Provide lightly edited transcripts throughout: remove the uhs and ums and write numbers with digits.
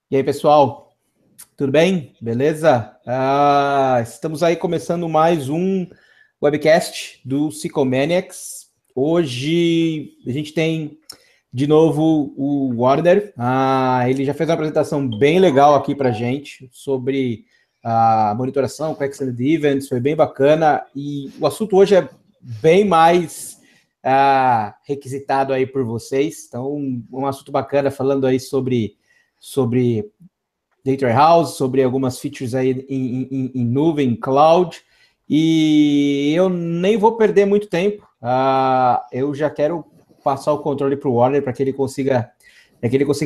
E aí, pessoal, tudo bem? Beleza? Estamos aí começando mais um webcast do Psychomaniacs. Hoje a gente tem de novo o Warner. Ele já fez uma apresentação bem legal aqui para gente sobre a monitoração, Quick Events, foi bem bacana. E o assunto hoje é bem mais requisitado aí por vocês. Então, um assunto bacana falando aí sobre Data Warehouse, sobre algumas features aí em nuvem, em cloud, e eu nem vou perder muito tempo. Eu já quero passar o controle para o Warner para que ele consiga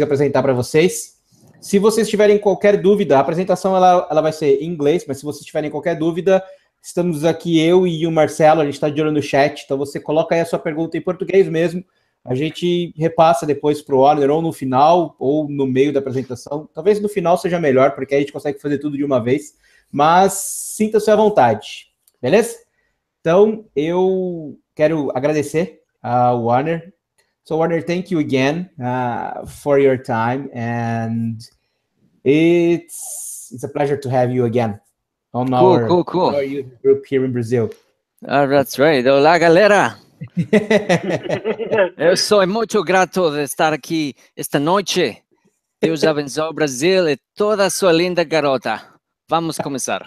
apresentar para vocês. Se vocês tiverem qualquer dúvida, a apresentação ela vai ser em inglês, mas se vocês tiverem qualquer dúvida, estamos aqui eu e o Marcelo, a gente está de olho no chat, então você coloca aí a sua pergunta em português mesmo, a gente repassa depois para o Warner, ou no final, ou no meio da apresentação. Talvez no final seja melhor, porque aí a gente consegue fazer tudo de uma vez. Mas sinta-se à vontade, beleza? Então, eu quero agradecer ao Warner. So, Warner, thank you again for your time. And it's a pleasure to have you again on Cool. our user group here in Brazil. That's right. Olá, galera. Eu sou muito grato de estar aqui esta noite. Deus abençoe o Brasil e toda a sua linda garota. Vamos começar.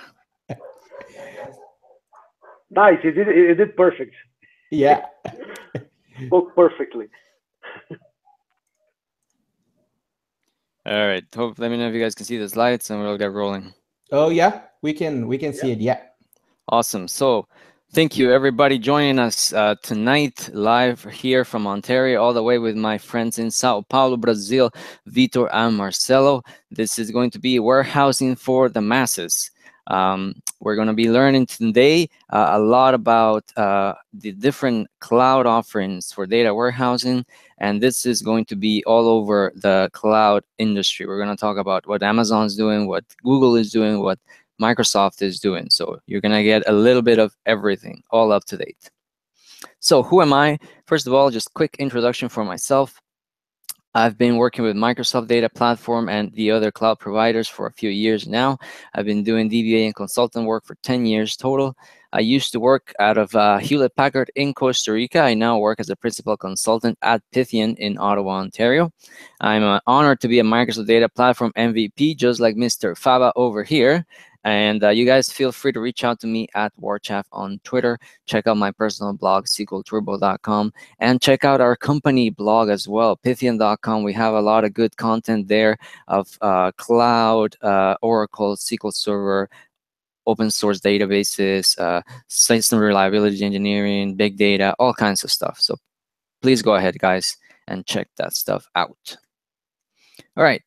Nice, you did perfect. Yeah. Spoke perfectly. All right. Let me know if you guys can see the slides and we'll get rolling. Oh yeah, we can see it. Yeah. Awesome. So thank you everybody joining us tonight live here from Ontario, all the way with my friends in Sao Paulo, Brazil, Vitor and Marcelo. This is going to be warehousing for the masses. We're going to be learning today a lot about the different cloud offerings for data warehousing, and this is going to be all over the cloud industry. We're going to talk about what Amazon's doing, what Google is doing, what Microsoft is doing. So you're going to get a little bit of everything, all up to date. So who am I? First of all, just quick introduction for myself. I've been working with Microsoft Data Platform and the other cloud providers for a few years now. I've been doing DBA and consultant work for 10 years total. I used to work out of Hewlett-Packard in Costa Rica. I now work as a principal consultant at Pythian in Ottawa, Ontario. I'm honored to be a Microsoft Data Platform MVP, just like Mr. Fava over here. And you guys feel free to reach out to me at Warchaf on Twitter. Check out my personal blog, SQLturbo.com, and check out our company blog as well, Pythian.com. We have a lot of good content there of cloud, Oracle, SQL Server, open source databases, system reliability engineering, big data, all kinds of stuff. So please go ahead, guys, and check that stuff out. All right.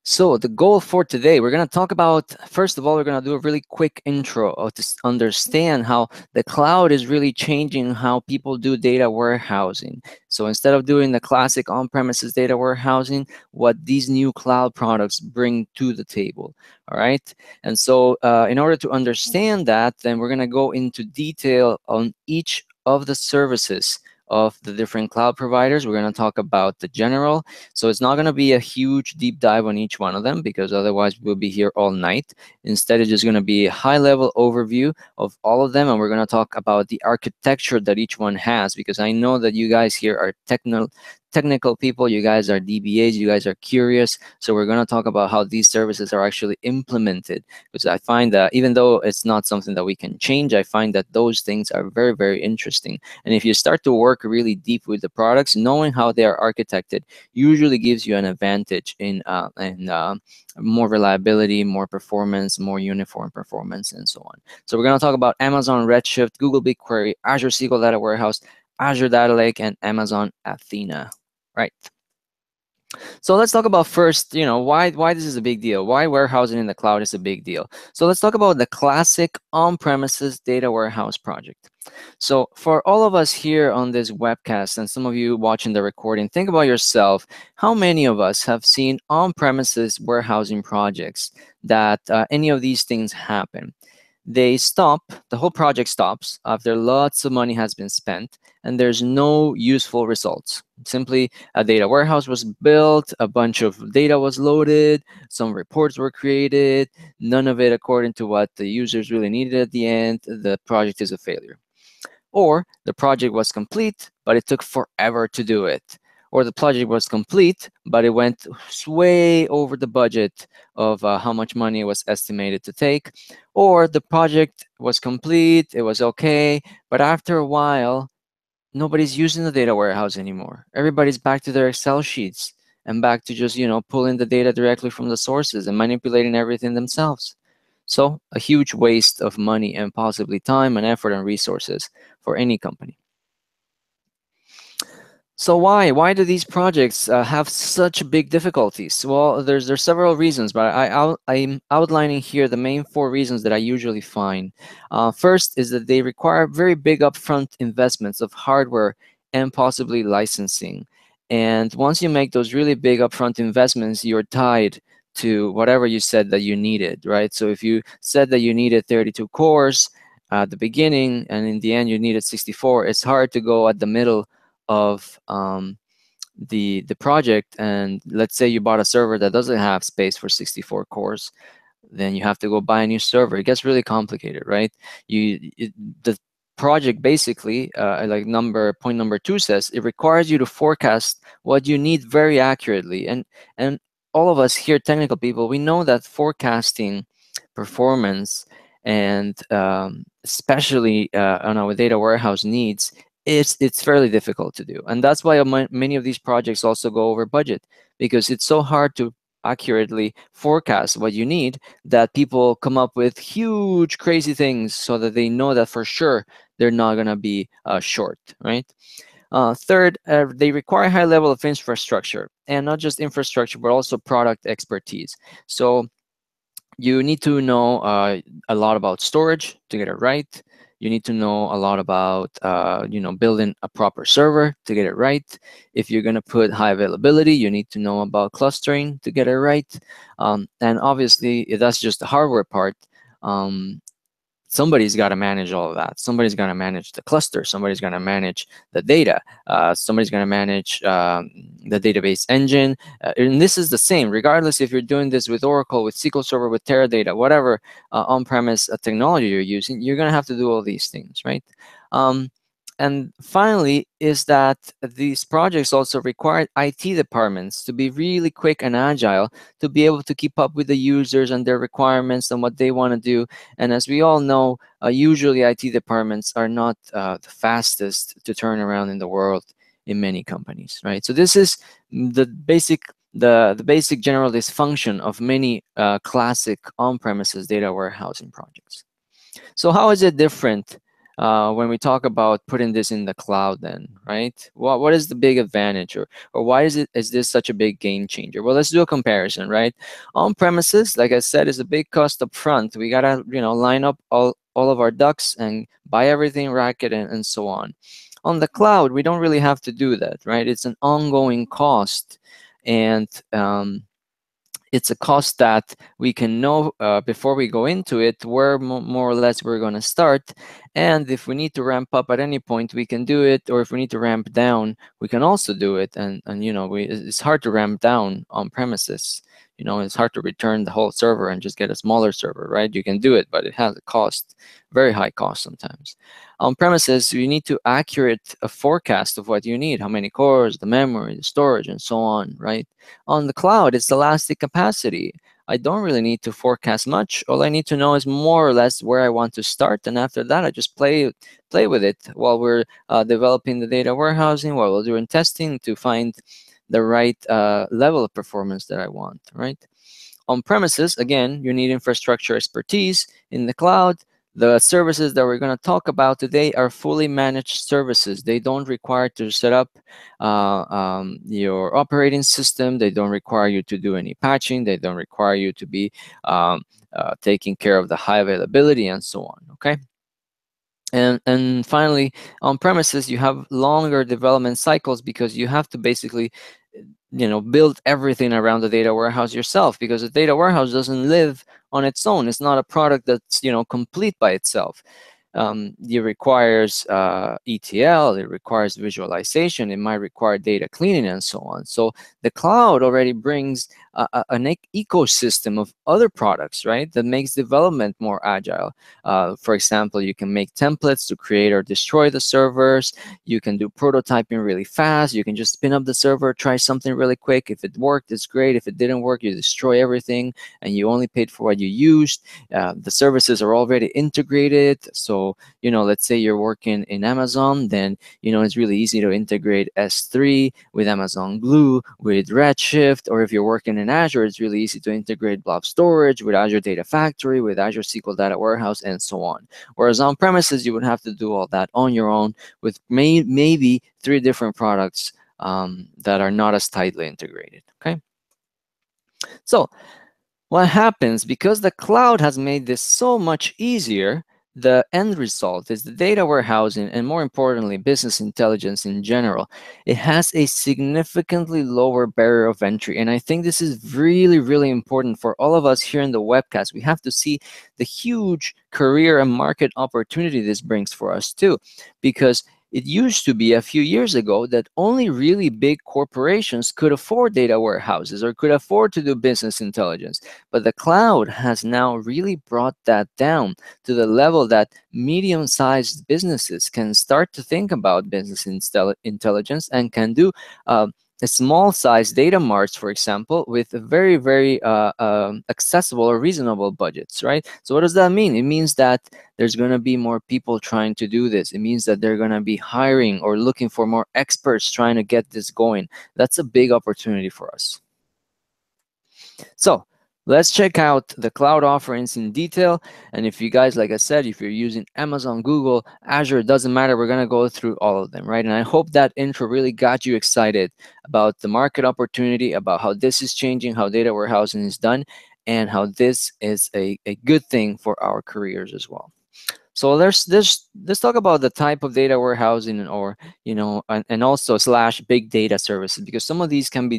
So the goal for today, we're going to talk about, first of all, we're going to do a really quick intro to understand how the cloud is really changing how people do data warehousing. So instead of doing the classic on-premises data warehousing, what these new cloud products bring to the table, all right? And so in order to understand that, then we're going to go into detail on each of the services of the different cloud providers. We're going to talk about the general. So it's not going to be a huge deep dive on each one of them, because otherwise we'll be here all night. Instead, it's just going to be a high-level overview of all of them, and we're going to talk about the architecture that each one has, because I know that you guys here are technical people, you guys are DBAs, you guys are curious. So we're going to talk about how these services are actually implemented, because I find that even though it's not something that we can change, I find that those things are very, very interesting. And if you start to work really deep with the products, knowing how they are architected usually gives you an advantage in more reliability, more performance, more uniform performance, and so on. So we're going to talk about Amazon Redshift, Google BigQuery, Azure SQL Data Warehouse, Azure Data Lake, and Amazon Athena. Right. So let's talk about first, why this is a big deal, why warehousing in the cloud is a big deal. So let's talk about the classic on-premises data warehouse project. So for all of us here on this webcast and some of you watching the recording, think about yourself. How many of us have seen on-premises warehousing projects that any of these things happen? they stop, the whole project stops after lots of money has been spent and there's no useful results. Simply a data warehouse was built, a bunch of data was loaded, some reports were created, none of it according to what the users really needed at the end. The project is a failure. Or the project was complete, but it took forever to do it. Or the project was complete, but it went way over the budget of how much money it was estimated to take. Or the project was complete, it was okay, but after a while, nobody's using the data warehouse anymore. Everybody's back to their Excel sheets and back to just, pulling the data directly from the sources and manipulating everything themselves. So a huge waste of money and possibly time and effort and resources for any company. So why do these projects have such big difficulties? Well, there's several reasons, but I'm outlining here the main 4 reasons that I usually find. First is that they require very big upfront investments of hardware and possibly licensing. And once you make those really big upfront investments, you're tied to whatever you said that you needed, right? So if you said that you needed 32 cores at the beginning and in the end you needed 64, it's hard to go at the middle of the project, and let's say you bought a server that doesn't have space for 64 cores, then you have to go buy a new server. It gets really complicated, right? The project basically, like point number 2 says, it requires you to forecast what you need very accurately. And all of us here, technical people, we know that forecasting performance and especially on our data warehouse needs, it's fairly difficult to do. And that's why many of these projects also go over budget, because it's so hard to accurately forecast what you need that people come up with huge crazy things so that they know that for sure they're not going to be short, right? Third, they require a high level of infrastructure, and not just infrastructure, but also product expertise. So you need to know a lot about storage to get it right. You need to know a lot about building a proper server to get it right. If you're going to put high availability, you need to know about clustering to get it right. And obviously, that's just the hardware part. Somebody's got to manage all of that. Somebody's going to manage the cluster. Somebody's going to manage the data. Somebody's going to manage the database engine. And this is the same, regardless if you're doing this with Oracle, with SQL Server, with Teradata, whatever on-premise technology you're using, you're going to have to do all these things, right? And finally, is that these projects also require IT departments to be really quick and agile to be able to keep up with the users and their requirements and what they want to do. And as we all know, usually IT departments are not the fastest to turn around in the world in many companies, right? So this is the basic general dysfunction of many classic on-premises data warehousing projects. So how is it different when we talk about putting this in the cloud then, right? What is the big advantage, or why is this such a big game changer? Well, let's do a comparison, right? On premises, like I said, is a big cost up front. We gotta, line up all of our ducks and buy everything, rack it, and so on. On the cloud, we don't really have to do that, right? It's an ongoing cost, and it's a cost that we can know before we go into it where more or less we're going to start. And if we need to ramp up at any point, we can do it. Or if we need to ramp down, we can also do it. And it's hard to ramp down on premises. It's hard to return the whole server and just get a smaller server, right? You can do it, but it has a cost, very high cost sometimes. On premises, you need to accurate a forecast of what you need, how many cores, the memory, the storage, and so on, right? On the cloud, it's elastic capacity. I don't really need to forecast much. All I need to know is more or less where I want to start, and after that, I just play with it while we're developing the data warehousing, while we're doing testing to find the right level of performance that I want, right? On premises, again, you need infrastructure expertise. In the cloud, the services that we're going to talk about today are fully managed services. They don't require to set up your operating system. They don't require you to do any patching. They don't require you to be taking care of the high availability and so on, okay? And finally, on premises, you have longer development cycles because you have to basically build everything around the data warehouse yourself, because the data warehouse doesn't live on its own. It's not a product that's complete by itself. It requires ETL, it requires visualization, it might require data cleaning, and so on. So the cloud already brings an ecosystem of other products, right, that makes development more agile. For example, you can make templates to create or destroy the servers. You can do prototyping really fast. You can just spin up the server, try something really quick. If it worked, it's great. If it didn't work, you destroy everything, and you only paid for what you used. The services are already integrated. So, let's say you're working in Amazon, then, it's really easy to integrate S3 with Amazon Glue, with Redshift, or if you're working in Azure, it's really easy to integrate blob storage with Azure Data Factory, with Azure SQL Data Warehouse, and so on. Whereas on premises, you would have to do all that on your own with maybe 3 different products that are not as tightly integrated, okay? So what happens, because the cloud has made this so much easier, the end result is the data warehousing, and more importantly, business intelligence in general, it has a significantly lower barrier of entry. And I think this is really, really important for all of us here in the webcast. We have to see the huge career and market opportunity this brings for us too, because it used to be a few years ago that only really big corporations could afford data warehouses or could afford to do business intelligence. But the cloud has now really brought that down to the level that medium-sized businesses can start to think about business intelligence and can do a small-sized data marts, for example, with very, very accessible or reasonable budgets, right? So what does that mean? It means that there's going to be more people trying to do this. It means that they're going to be hiring or looking for more experts trying to get this going. That's a big opportunity for us. So let's check out the cloud offerings in detail. And if you guys, like I said, if you're using Amazon, Google, Azure, it doesn't matter. We're going to go through all of them, right? And I hope that intro really got you excited about the market opportunity, about how this is changing, how data warehousing is done, and how this is a good thing for our careers as well. So let's talk about the type of data warehousing, or and also / big data services, because some of these can be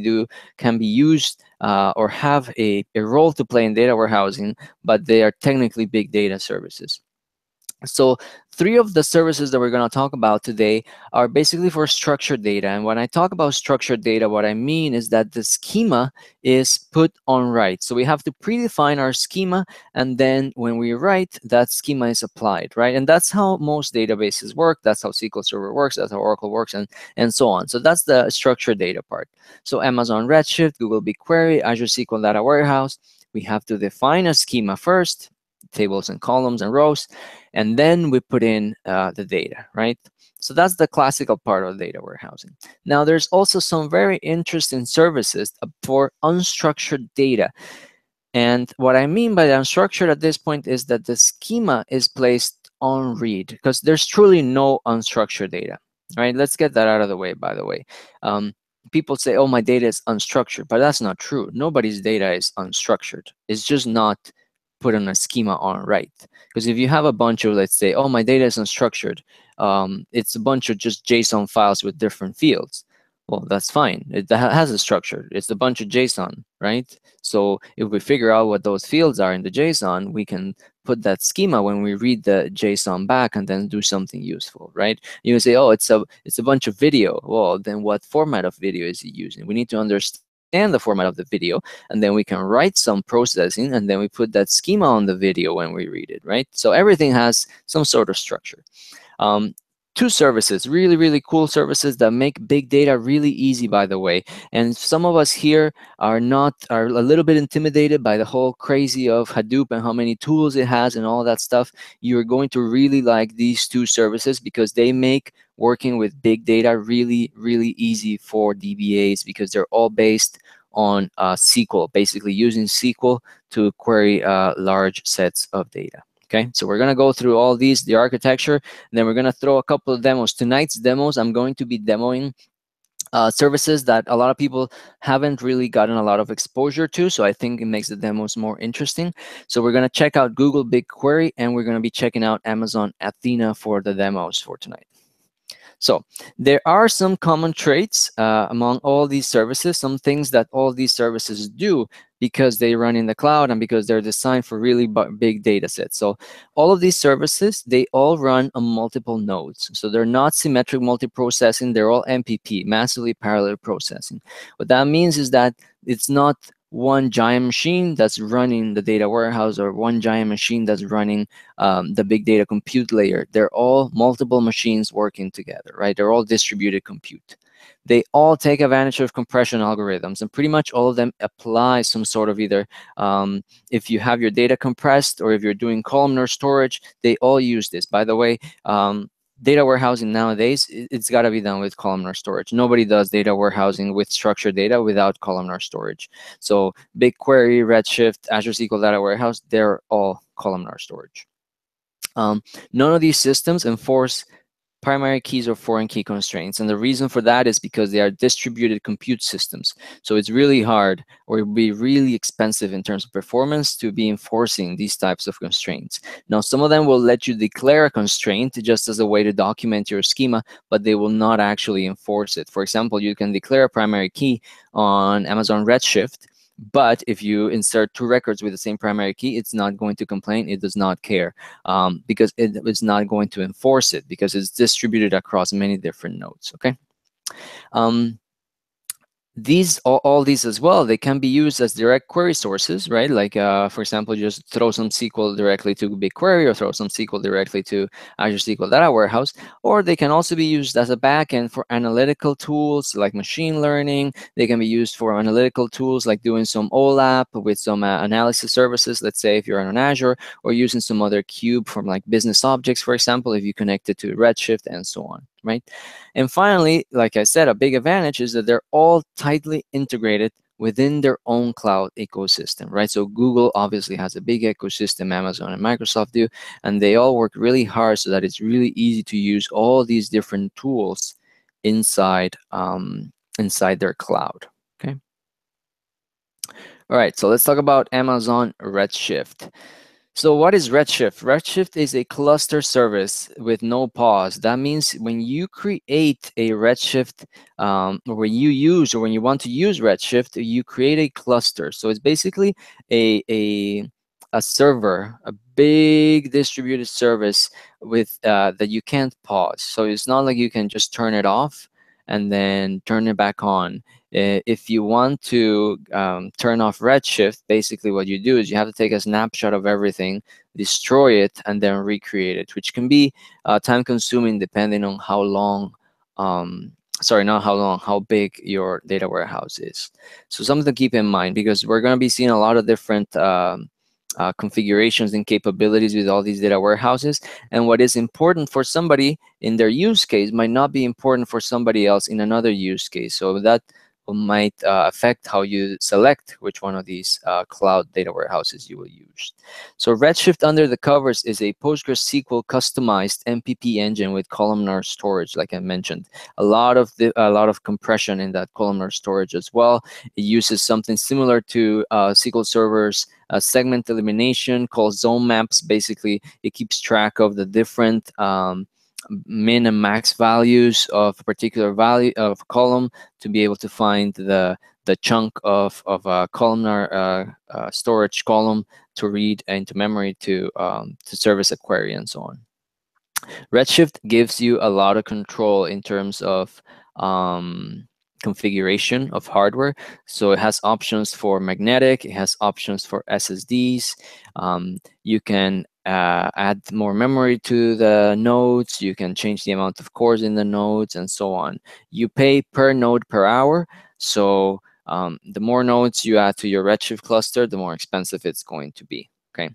used or have a role to play in data warehousing, but they are technically big data services. So 3 of the services that we're going to talk about today are basically for structured data. And when I talk about structured data, what I mean is that the schema is put on write. So we have to predefine our schema, and then when we write, that schema is applied, right? And that's how most databases work. That's how SQL Server works. That's how Oracle works, and so on. So that's the structured data part. So Amazon Redshift, Google BigQuery, Azure SQL Data Warehouse, we have to define a schema first, tables and columns and rows, and then we put in the data, right? So that's the classical part of data warehousing. Now, there's also some very interesting services for unstructured data. And what I mean by the unstructured at this point is that the schema is placed on read, because there's truly no unstructured data, right? Let's get that out of the way, by the way. People say, oh, my data is unstructured, but that's not true. Nobody's data is unstructured. It's just not put on a schema on write. Because if you have a bunch of, let's say, oh, my data is unstructured, it's a bunch of just JSON files with different fields. Well, that's fine. It has a structure. It's a bunch of JSON, right? So if we figure out what those fields are in the JSON, we can put that schema when we read the JSON back and then do something useful, right? You can say, oh, it's a bunch of video. Well, then what format of video is it using? We need to understand the format of the video, and then we can write some processing, and then we put that schema on the video when we read it, right? So everything has some sort of structure. 2 services, really, really cool services that make big data really easy, by the way. And some of us here are a little bit intimidated by the whole crazy of Hadoop and how many tools it has and all that stuff. You're going to really like these 2 services, because they make working with big data really, really easy for DBAs, because they're all based on SQL, basically using SQL to query large sets of data. Okay, so we're going to go through all these, the architecture, and then we're going to throw a couple of demos. Tonight's demos, I'm going to be demoing services that a lot of people haven't really gotten a lot of exposure to, so I think it makes the demos more interesting. So we're going to check out Google BigQuery, and we're going to be checking out Amazon Athena for the demos for tonight. So there are some common traits among all these services, some things that all these services do because they run in the cloud and because they're designed for really big data sets. So all of these services, they all run on multiple nodes. So they're not symmetric multiprocessing, they're all MPP, massively parallel processing. What that means is that it's not one giant machine that's running the data warehouse or one giant machine that's running the big data compute layer. They're all multiple machines working together, right? They're all distributed compute. They all take advantage of compression algorithms, and pretty much all of them apply some sort of either, if you have your data compressed or if you're doing columnar storage, they all use this. By the way, data warehousing nowadays, it's got to be done with columnar storage. Nobody does data warehousing with structured data without columnar storage. So BigQuery, Redshift, Azure SQL Data Warehouse, they're all columnar storage. None of these systems enforce primary keys or foreign key constraints. And the reason for that is because they are distributed compute systems. So it's really hard, or it would be really expensive in terms of performance to be enforcing these types of constraints. Now, some of them will let you declare a constraint just as a way to document your schema, but they will not actually enforce it. For example, you can declare a primary key on Amazon Redshift, but if you insert 2 records with the same primary key, it's not going to complain. It does not care because it's not going to enforce it because it's distributed across many different nodes. Okay. All these as well, they can be used as direct query sources, right? Like, for example, just throw some SQL directly to BigQuery or throw some SQL directly to Azure SQL Data Warehouse. Or they can also be used as a backend for analytical tools like machine learning. They can be used for analytical tools like doing some OLAP with some analysis services, let's say if you're on Azure, or using some other cube from like business objects, for example, if you connect it to Redshift and so on, right? And finally, like I said, a big advantage is that they're all tightly integrated within their own cloud ecosystem, right? So Google obviously has a big ecosystem, Amazon and Microsoft do, and they all work really hard so that it's really easy to use all these different tools inside, inside their cloud, okay? All right, so let's talk about Amazon Redshift. So what is Redshift? Redshift is a cluster service with no pause. That means when you create a Redshift, or when you want to use Redshift, you create a cluster. So it's basically a server, a big distributed service with that you can't pause. So it's not like you can just turn it off and then turn it back on. If you want to turn off Redshift, basically what you do is you have to take a snapshot of everything, destroy it, and then recreate it, which can be time consuming depending on how long, sorry, not how long, how big your data warehouse is. So something to keep in mind, because we're going to be seeing a lot of different configurations and capabilities with all these data warehouses. And what is important for somebody in their use case might not be important for somebody else in another use case. So that might affect how you select which one of these cloud data warehouses you will use. So Redshift under the covers is a PostgreSQL customized MPP engine with columnar storage, like I mentioned. A lot of compression in that columnar storage as well. It uses something similar to SQL Server's segment elimination called zone maps. Basically, it keeps track of the different min and max values of a particular value of a column to be able to find the chunk of a columnar storage column to read into memory to service a query and so on. Redshift gives you a lot of control in terms of configuration of hardware. So it has options for magnetic, it has options for SSDs. You can add more memory to the nodes, you can change the amount of cores in the nodes, and so on. You pay per node per hour. So the more nodes you add to your Redshift cluster, the more expensive it's going to be, okay?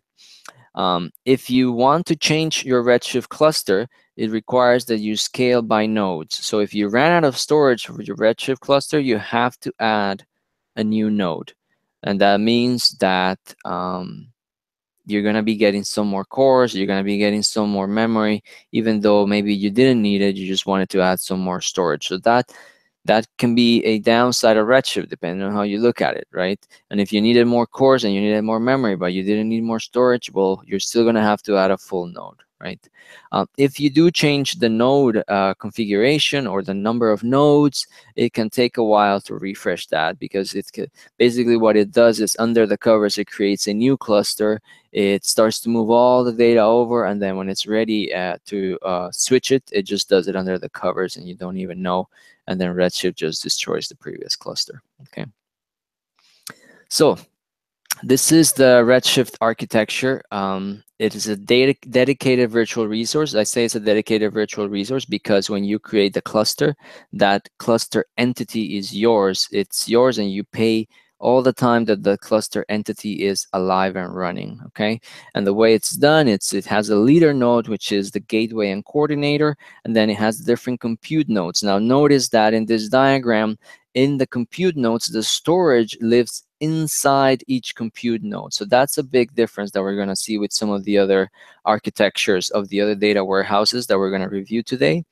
If you want to change your Redshift cluster, it requires that you scale by nodes. So if you ran out of storage for your Redshift cluster, you have to add a new node. And that means that you're going to be getting some more cores, you're going to be getting some more memory, even though maybe you didn't need it, you just wanted to add some more storage. So that can be a downside of Redshift, depending on how you look at it, right? And if you needed more cores and you needed more memory, but you didn't need more storage, well, you're still going to have to add a full node, right? If you do change the node configuration or the number of nodes, it can take a while to refresh that, because basically what it does is under the covers, it creates a new cluster. It starts to move all the data over, and then when it's ready to switch it, it just does it under the covers, and you don't even know. And then Redshift just destroys the previous cluster. Okay. So this is the Redshift architecture. It is a dedicated virtual resource. I say it's a dedicated virtual resource because when you create the cluster, that cluster entity is yours. It's yours, and you pay all the time that the cluster entity is alive and running, okay? And the way it's done, it has a leader node, which is the gateway and coordinator, and then it has different compute nodes. Now, notice that in this diagram, in the compute nodes, the storage lives inside each compute node. So that's a big difference that we're going to see with some of the other architectures of the other data warehouses that we're going to review today,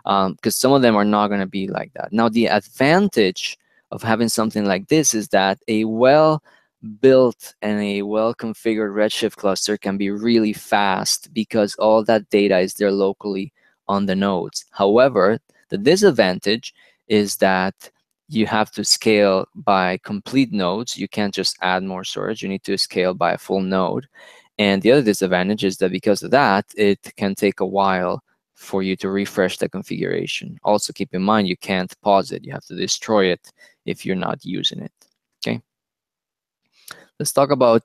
because some of them are not going to be like that. Now, the advantage of having something like this is that a well-built and a well-configured Redshift cluster can be really fast because all that data is there locally on the nodes. However, the disadvantage is that you have to scale by complete nodes. You can't just add more storage. You need to scale by a full node. And the other disadvantage is that because of that, it can take a while for you to refresh the configuration. Also, keep in mind, you can't pause it. You have to destroy it if you're not using it. Okay. Let's talk about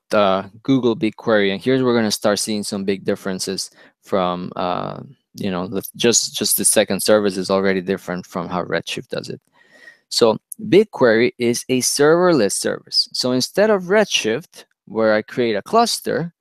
Google BigQuery. And here's where we're going to start seeing some big differences from, you know, just the second service is already different from how Redshift does it. So BigQuery is a serverless service. So instead of Redshift, where I create a cluster,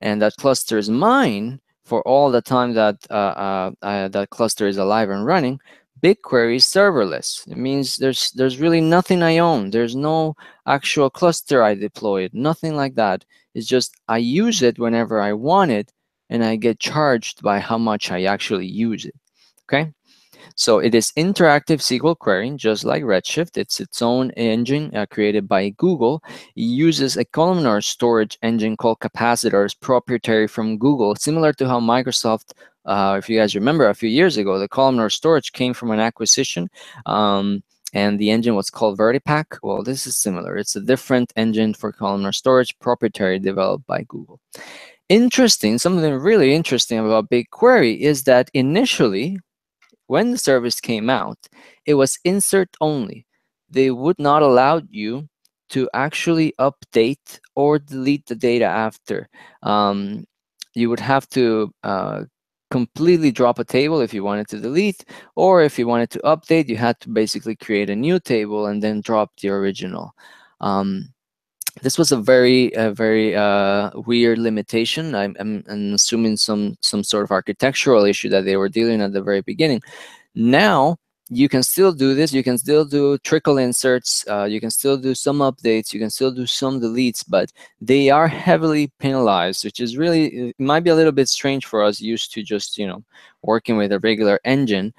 and that cluster is mine for all the time that that cluster is alive and running, BigQuery is serverless. It means there's really nothing I own. There's no actual cluster I deployed, nothing like that. It's just I use it whenever I want it, and I get charged by how much I actually use it. Okay. So it is interactive SQL querying, just like Redshift. It's its own engine created by Google. It uses a columnar storage engine called Capacitors, proprietary from Google, similar to how Microsoft, if you guys remember a few years ago, the columnar storage came from an acquisition. And the engine was called Vertipack. Well, this is similar. It's a different engine for columnar storage, proprietary, developed by Google. Interesting, something really interesting about BigQuery is that initially, when the service came out, it was insert only. They would not allow you to actually update or delete the data after. You would have to completely drop a table if you wanted to delete, or if you wanted to update, you had to basically create a new table and then drop the original. This was a very weird limitation. I'm assuming some sort of architectural issue that they were dealing at the very beginning. Now you can still do this. You can still do trickle inserts. You can still do some updates. You can still do some deletes, but they are heavily penalized, which is really, it might be a little bit strange for us used to just, you know, working with a regular engine.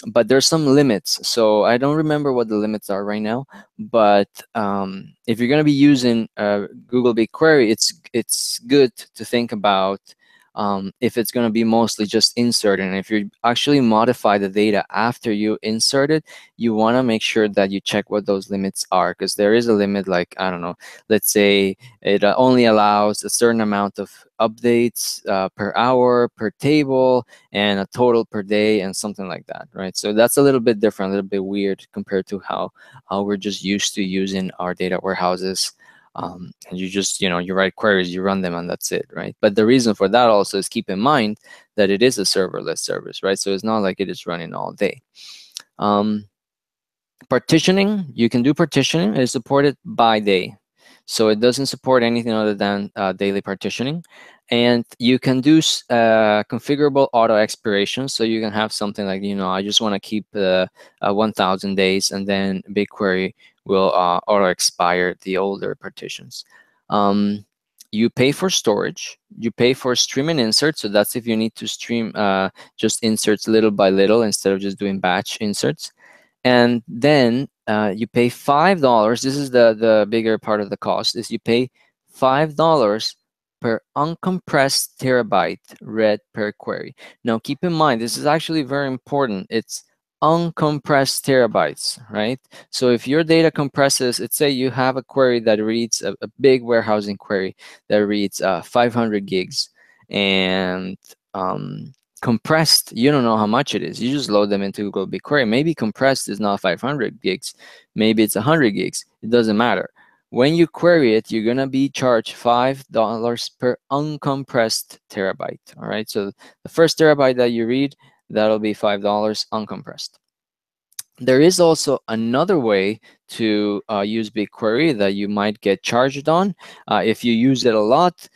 But there's some limits. So I don't remember what the limits are right now. But if you're going to be using Google BigQuery, it's good to think about if it's going to be mostly just insert. And if you actually modify the data after you insert it, you want to make sure that you check what those limits are, because there is a limit, like, I don't know, let's say it only allows a certain amount of updates per hour, per table, and a total per day, and something like that, right? So that's a little bit different, a little bit weird compared to how we're just used to using our data warehouses. And you just, you know, you write queries, you run them, and that's it, right? But the reason for that also is, keep in mind that it is a serverless service, right? So it's not like it is running all day. Partitioning, you can do partitioning. It is supported by day. So it doesn't support anything other than daily partitioning. And you can do configurable auto expiration. So you can have something like, you know, I just want to keep 1,000 days, and then BigQuery will auto expire the older partitions. You pay for storage. You pay for stream and insert. So that's if you need to stream just inserts little by little instead of just doing batch inserts. And then you pay $5. This is the bigger part of the cost, is you pay $5 per uncompressed terabyte read per query. Now, keep in mind, this is actually very important. It's uncompressed terabytes, right? So if your data compresses, let's say you have a query that reads a big warehousing query that reads 500 gigs, and compressed, you don't know how much it is. You just load them into Google BigQuery. Maybe compressed is not 500 gigs. Maybe it's 100 gigs. It doesn't matter. When you query it, you're going to be charged $5 per uncompressed terabyte. All right. So the first terabyte that you read, that'll be $5 uncompressed. There is also another way to use BigQuery that you might get charged on. If you use it a lot,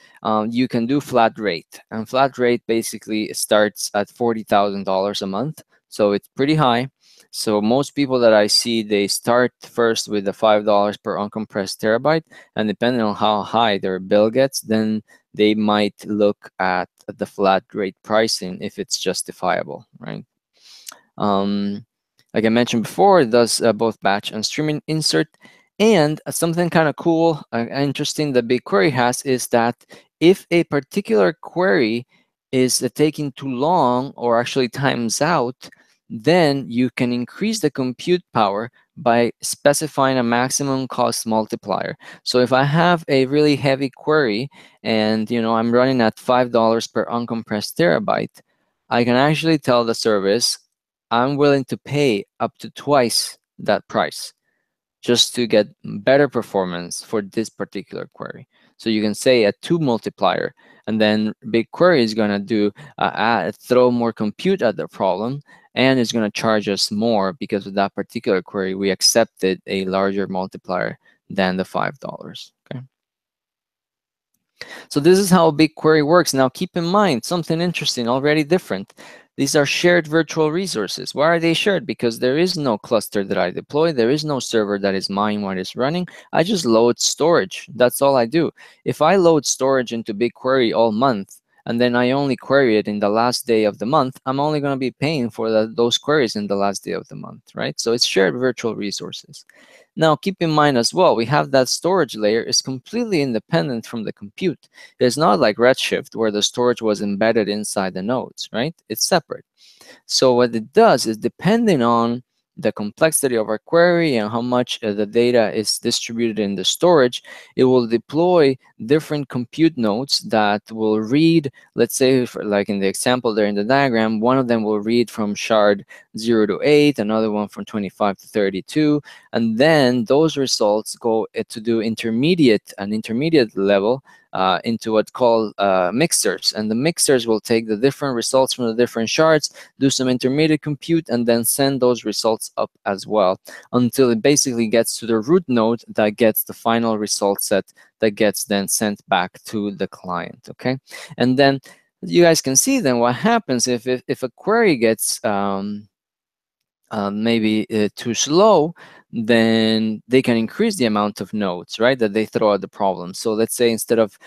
you can do flat rate. And flat rate basically starts at $40,000 a month. So it's pretty high. So most people that I see, they start first with the $5 per uncompressed terabyte. And depending on how high their bill gets, then they might look at the flat rate pricing if it's justifiable, right? Like I mentioned before, it does both batch and streaming insert. And something kind of cool, interesting that BigQuery has is that if a particular query is taking too long or actually times out, then you can increase the compute power by specifying a maximum cost multiplier. So if I have a really heavy query and I'm running at $5 per uncompressed terabyte, I can actually tell the service I'm willing to pay up to twice that price just to get better performance for this particular query. So you can say a 2 multiplier, and then BigQuery is going to do throw more compute at the problem, and it's going to charge us more because of that particular query we accepted a larger multiplier than the $5. Okay. So this is how BigQuery works. Now keep in mind something interesting, already different. These are shared virtual resources. Why are they shared? Because there is no cluster that I deploy. There is no server that is mine when it's running. I just load storage. That's all I do. If I load storage into BigQuery all month, and then I only query it in the last day of the month, I'm only going to be paying for those queries in the last day of the month, right? So it's shared virtual resources. Now, keep in mind as well, we have that storage layer is completely independent from the compute. It's not like Redshift where the storage was embedded inside the nodes, right? It's separate. So what it does is, depending on the complexity of our query and how much the data is distributed in the storage, it will deploy different compute nodes that will read, let's say, like in the example there in the diagram, one of them will read from shard 0 to 8, another one from 25 to 32, and then those results go to do an intermediate level into what's called mixers. And the mixers will take the different results from the different shards, do some intermediate compute, and then send those results up as well until it basically gets to the root node that gets the final result set that gets then sent back to the client, okay? And then you guys can see then what happens if a query gets maybe too slow, then they can increase the amount of nodes, right, that they throw at the problem. So let's say instead of,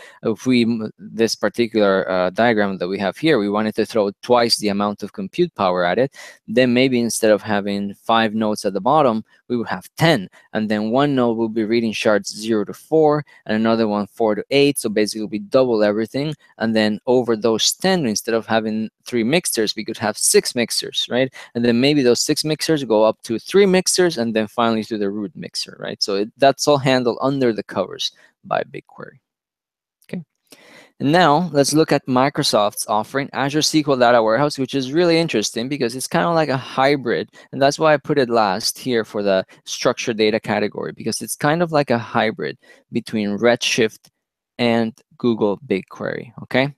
this particular diagram that we have here, we wanted to throw twice the amount of compute power at it, then maybe instead of having 5 nodes at the bottom, we would have 10. And then one node will be reading shards 0 to 4, and another one 4 to 8. So basically we double everything. And then over those 10, instead of having 3 mixers, we could have 6 mixers, right? And then maybe those 6 mixers go up to 3 mixers, and then finally to the root mixer, right? So that's all handled under the covers by BigQuery. Okay. And now let's look at Microsoft's offering, Azure SQL Data Warehouse, which is really interesting because it's kind of like a hybrid. And that's why I put it last here for the structured data category, because it's kind of like a hybrid between Redshift and Google BigQuery, okay?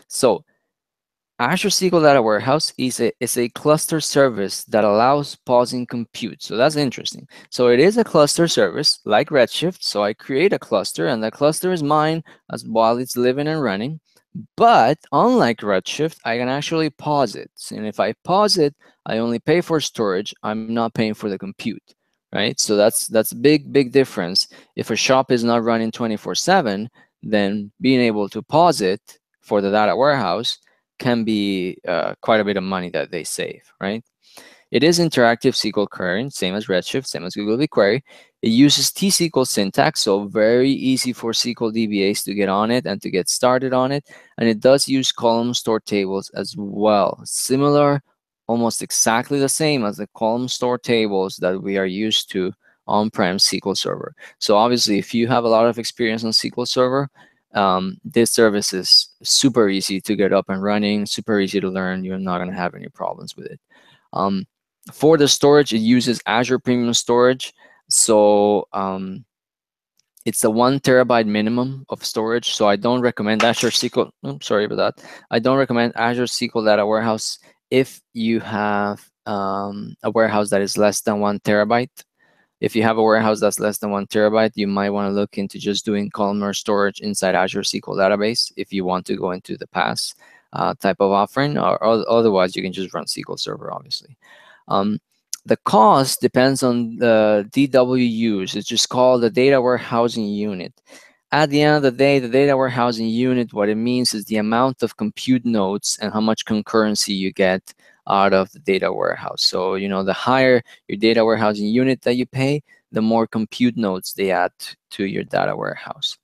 So Azure SQL Data Warehouse is a cluster service that allows pausing compute. So that's interesting. So it is a cluster service like Redshift. So I create a cluster, and the cluster is mine as while it's living and running. But unlike Redshift, I can actually pause it. And if I pause it, I only pay for storage. I'm not paying for the compute, right? So that's a big difference. If a shop is not running 24/7, then being able to pause it for the data warehouse can be quite a bit of money that they save, right? It is interactive SQL querying, same as Redshift, same as Google BigQuery. It uses T-SQL syntax, so very easy for SQL DBAs to get on it and to get started on it. And it does use column store tables as well. Similar, almost exactly the same as the column store tables that we are used to on-prem SQL Server. So obviously, if you have a lot of experience on SQL Server, this service is super easy to get up and running, super easy to learn. You're not going to have any problems with it. For the storage, it uses Azure Premium Storage. So it's a 1 terabyte minimum of storage. So I don't recommend Azure SQL. Sorry about that. I don't recommend Azure SQL Data Warehouse if you have a warehouse that is less than 1 terabyte. If you have a warehouse that's less than 1 terabyte, you might want to look into just doing columnar storage inside Azure SQL Database if you want to go into the PaaS type of offering, or otherwise you can just run SQL Server, obviously. The cost depends on the DWUs. It's just called the data warehousing unit. At the end of the day, the data warehousing unit, what it means is the amount of compute nodes and how much concurrency you get out of the data warehouse. So, the higher your data warehousing unit that you pay, the more compute nodes they add to your data warehouse.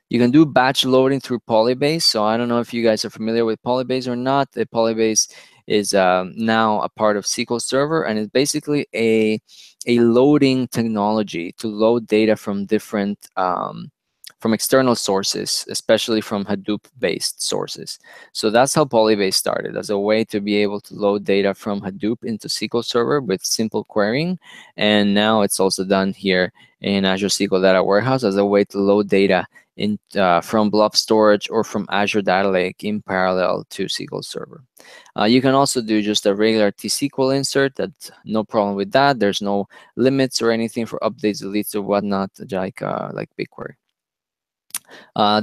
You can do batch loading through Polybase. So I don't know if you guys are familiar with Polybase or not. The Polybase is now a part of SQL Server, and it's basically a loading technology to load data from different from external sources, especially from Hadoop-based sources. So that's how Polybase started, as a way to be able to load data from Hadoop into SQL Server with simple querying. And now it's also done here in Azure SQL Data Warehouse as a way to load data from blob storage or from Azure Data Lake in parallel to SQL Server. You can also do just a regular T-SQL insert. That's no problem with that. There's no limits or anything for updates, deletes, or whatnot, like BigQuery.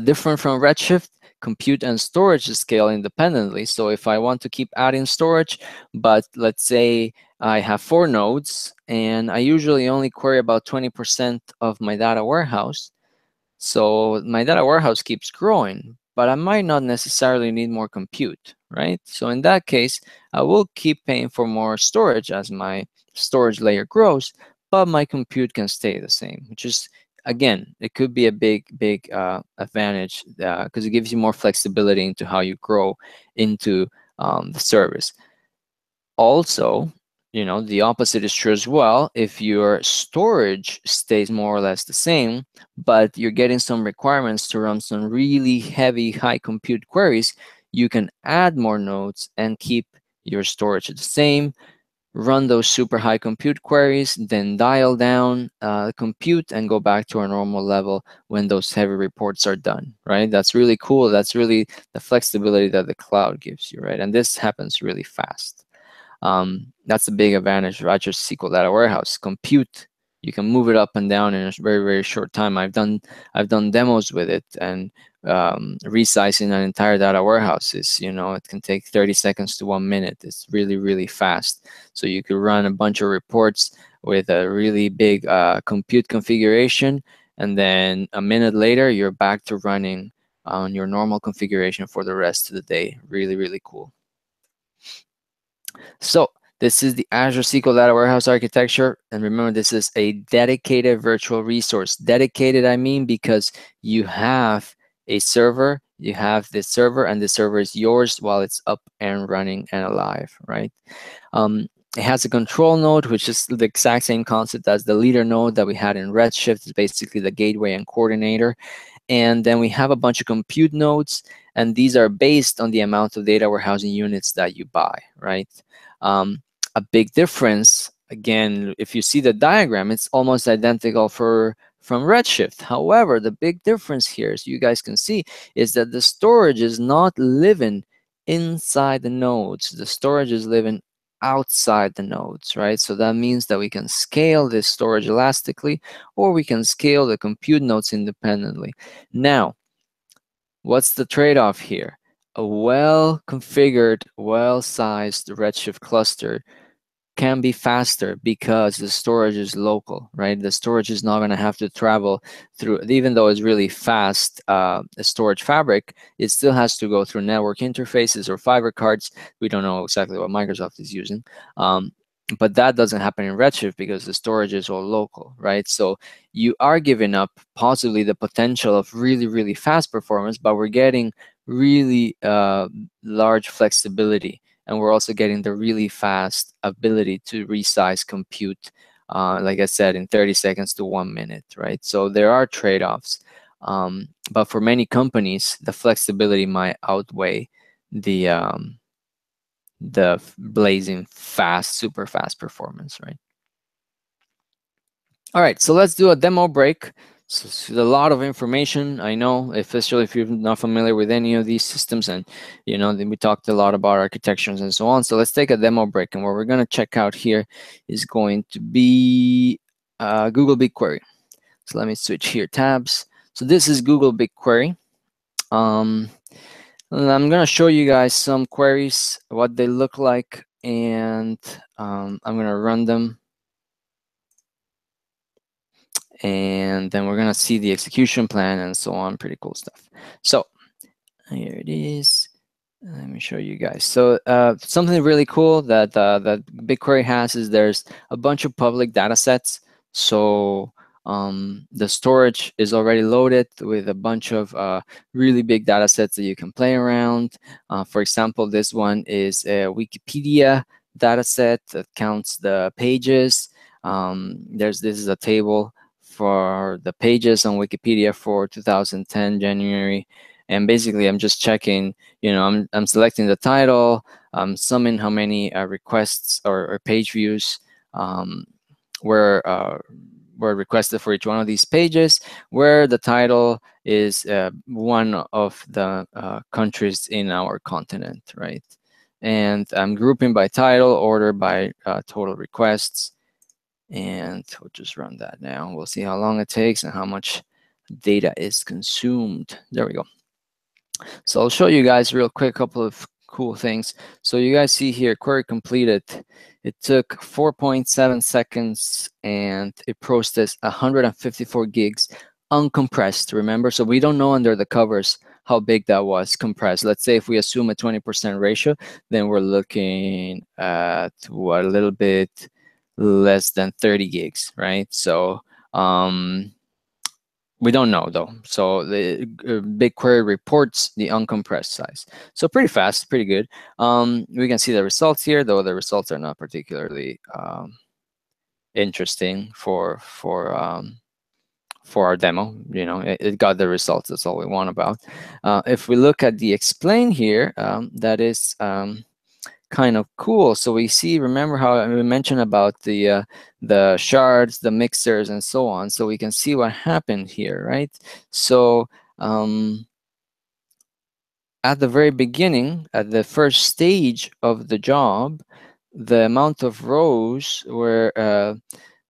Different from Redshift, compute and storage scale independently. So if I want to keep adding storage, but let's say I have 4 nodes and I usually only query about 20% of my data warehouse, so my data warehouse keeps growing, but I might not necessarily need more compute, right? So in that case, I will keep paying for more storage as my storage layer grows, but my compute can stay the same, which is, again, it could be a big advantage because it gives you more flexibility into how you grow into the service. Also, the opposite is true as well. If your storage stays more or less the same, but you're getting some requirements to run some really heavy, high compute queries, you can add more nodes and keep your storage the same, run those super high compute queries, then dial down compute and go back to our normal level when those heavy reports are done, right? That's really cool. That's really the flexibility that the cloud gives you, right? And this happens really fast. That's a big advantage of Azure SQL Data Warehouse. Compute, you can move it up and down in a very, very short time. I've done demos with it, and resizing an entire data warehouse is, it can take 30 seconds to 1 minute. It's really, really fast. So you could run a bunch of reports with a really big compute configuration, and then a minute later, you're back to running on your normal configuration for the rest of the day. Really, really cool. So this is the Azure SQL Data Warehouse architecture. And remember, this is a dedicated virtual resource. Dedicated, I mean, because you have a server, you have this server, and the server is yours while it's up and running and alive, right? It has a control node, which is the exact same concept as the leader node that we had in Redshift. It's basically the gateway and coordinator. And then we have a bunch of compute nodes, and these are based on the amount of data warehousing units that you buy, right? A big difference, again, if you see the diagram, it's almost identical from Redshift. However, the big difference here, as you guys can see, is that the storage is not living inside the nodes. The storage is living outside the nodes, right? So that means that we can scale this storage elastically, or we can scale the compute nodes independently. Now, what's the trade-off here? A well-configured, well-sized Redshift cluster can be faster because the storage is local, right? The storage is not going to have to travel through, even though it's really fast storage fabric, it still has to go through network interfaces or fiber cards. We don't know exactly what Microsoft is using. But that doesn't happen in Redshift because the storage is all local, right? So you are giving up possibly the potential of really, really fast performance, but we're getting really large flexibility. And we're also getting the really fast ability to resize compute, like I said, in 30 seconds to 1 minute, right? So there are trade-offs. But for many companies, the flexibility might outweigh the blazing fast, super fast performance, right? All right, so let's do a demo break. So it's a lot of information, I know, especially if you're not familiar with any of these systems, and we talked a lot about architectures and so on. So let's take a demo break, and what we're going to check out here is going to be Google BigQuery. So let me switch here tabs. So this is Google BigQuery. And I'm going to show you guys some queries, what they look like, and I'm going to run them. And then we're going to see the execution plan and so on. Pretty cool stuff. So here it is. Let me show you guys. So something really cool that that BigQuery has is there's a bunch of public data sets. So the storage is already loaded with a bunch of really big data sets that you can play around. For example, this one is a Wikipedia data set that counts the pages. This is a table for the pages on Wikipedia for 2010 January, and basically I'm just checking. I'm selecting the title, summing how many requests or page views were requested for each one of these pages, where the title is one of the countries in our continent, right? And I'm grouping by title, order by total requests. And we'll just run that now. We'll see how long it takes and how much data is consumed. There we go. So I'll show you guys real quick a couple of cool things. So you guys see here, query completed. It took 4.7 seconds and it processed 154 gigs uncompressed, remember? So we don't know under the covers how big that was compressed. Let's say if we assume a 20% ratio, then we're looking at what, a little bit less than 30 gigs, right? So we don't know though. So the BigQuery reports the uncompressed size. So pretty fast, pretty good. We can see the results here, though the results are not particularly interesting for our demo. It got the results. That's all we want about. If we look at the explain here, that is kind of cool. So we see, remember how we mentioned about the shards, the mixers, and so on. So we can see what happened here, right? So at the very beginning, at the first stage of the job, the amount of rows were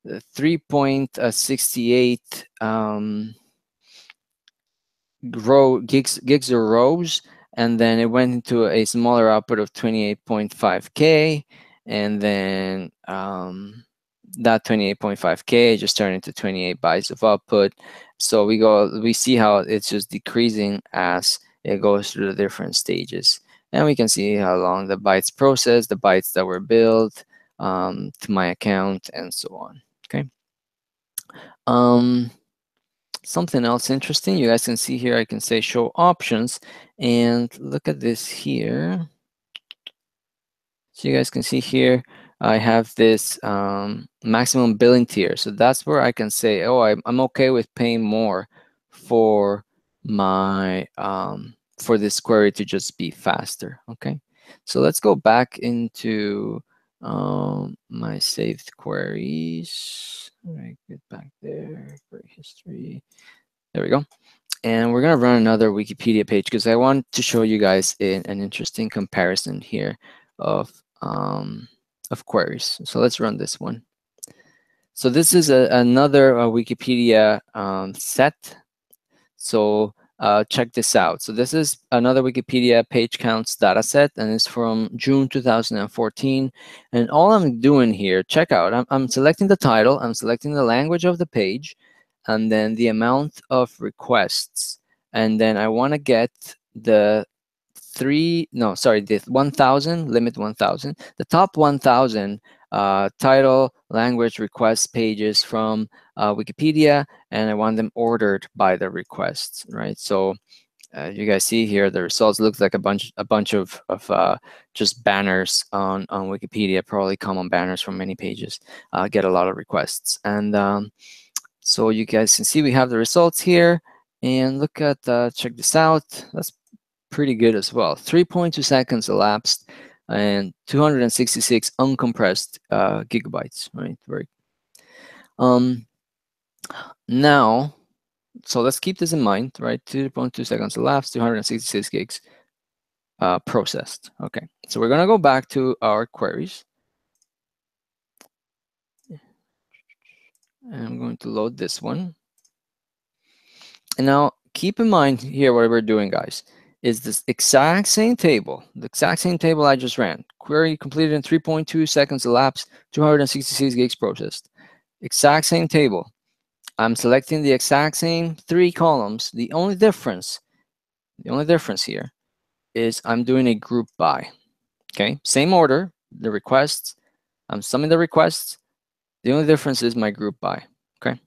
3.68 gigs or rows, and then it went into a smaller output of 28.5K, and then that 28.5K just turned into 28 bytes of output. So we see how it's just decreasing as it goes through the different stages, and we can see how long the bytes processed, the bytes that were billed to my account, and so on. Okay. Something else interesting, you guys can see here, I can say show options, and look at this here. So you guys can see here, I have this maximum billing tier. So that's where I can say, oh, I'm okay with paying more for my for this query to just be faster. Okay, so let's go back into my saved queries. All right, get back there, query history. There we go. And we're going to run another Wikipedia page because I want to show you guys an interesting comparison here of queries. So let's run this one. So this is another Wikipedia set. So check this out. So this is another Wikipedia page counts data set, and it's from June 2014. And all I'm doing here, check out, I'm selecting the title, I'm selecting the language of the page, and then the amount of requests. And then I want to get the 1,000, limit 1,000, the top 1,000 title, language, request pages from Wikipedia, and I want them ordered by the requests, right? So you guys see here the results look like a bunch of just banners on Wikipedia, probably common banners from many pages, get a lot of requests. And so you guys can see we have the results here, and look at check this out. That's pretty good as well. 3.2 seconds elapsed and 266 uncompressed gigabytes, right? Very now, so let's keep this in mind, right? 2.2 seconds elapsed, 266 gigs processed. Okay, so we're gonna go back to our queries. And I'm going to load this one. And now keep in mind here what we're doing, guys, is this exact same table, the exact same table I just ran. Query completed in 3.2 seconds elapsed, 266 gigs processed. Exact same table. I'm selecting the exact same 3 columns. The only difference here is I'm doing a group by. Okay, same order, the requests. I'm summing the requests. The only difference is my group by. Okay,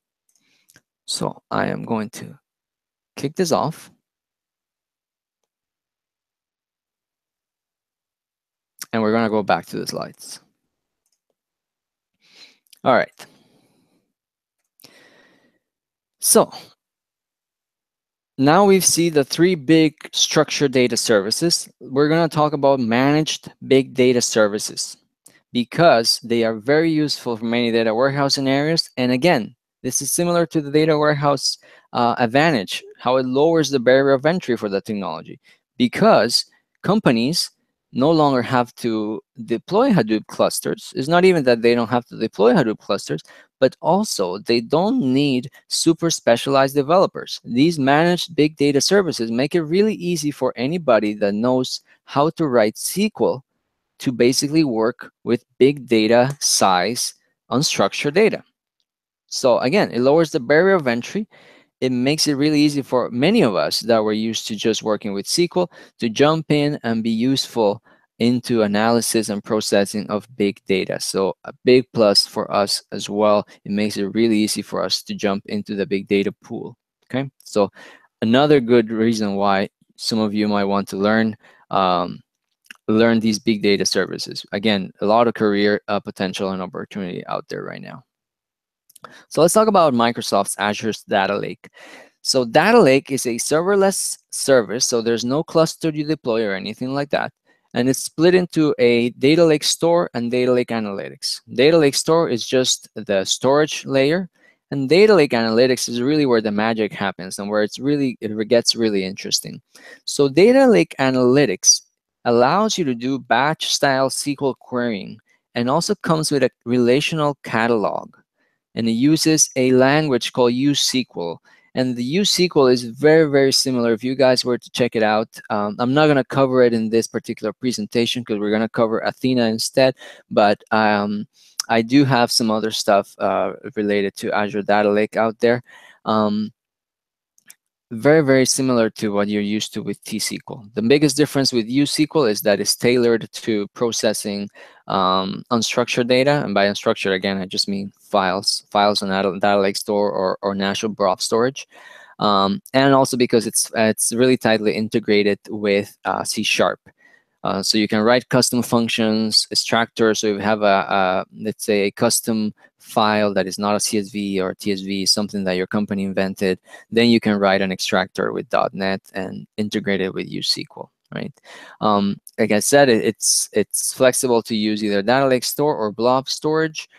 so I am going to kick this off. And we're going to go back to the slides. All right. So now we've seen the 3 big structured data services. We're going to talk about managed big data services because they are very useful for many data warehouse scenarios. And again, this is similar to the data warehouse advantage, how it lowers the barrier of entry for the technology, because companies no longer have to deploy Hadoop clusters. It's not even that they don't have to deploy Hadoop clusters, but also they don't need super specialized developers. These managed big data services make it really easy for anybody that knows how to write SQL to basically work with big data size unstructured data. So again, it lowers the barrier of entry. It makes it really easy for many of us that were used to just working with SQL to jump in and be useful into analysis and processing of big data. So a big plus for us as well. It makes it really easy for us to jump into the big data pool. Okay, so another good reason why some of you might want to learn these big data services. Again, a lot of career potential and opportunity out there right now. So let's talk about Microsoft's Azure's Data Lake. So Data Lake is a serverless service, so there's no cluster you deploy or anything like that. And it's split into a Data Lake Store and Data Lake Analytics. Data Lake Store is just the storage layer, and Data Lake Analytics is really where the magic happens and where it gets really interesting. So Data Lake Analytics allows you to do batch-style SQL querying and also comes with a relational catalog. And it uses a language called USQL. And the USQL is very, very similar. If you guys were to check it out, I'm not going to cover it in this particular presentation because we're going to cover Athena instead. But I do have some other stuff related to Azure Data Lake out there. Very, very similar to what you're used to with T-SQL. The biggest difference with USQL is that it's tailored to processing unstructured data. And by unstructured, again, I just mean files on Data Lake Store or National Blob Storage. And also because it's really tightly integrated with C#. So you can write custom functions, extractors. So if you have let's say a custom file that is not a CSV or a TSV, something that your company invented, then you can write an extractor with .NET and integrate it with USQL, right? Like I said, it's flexible to use either Data Lake Store or Blob Storage.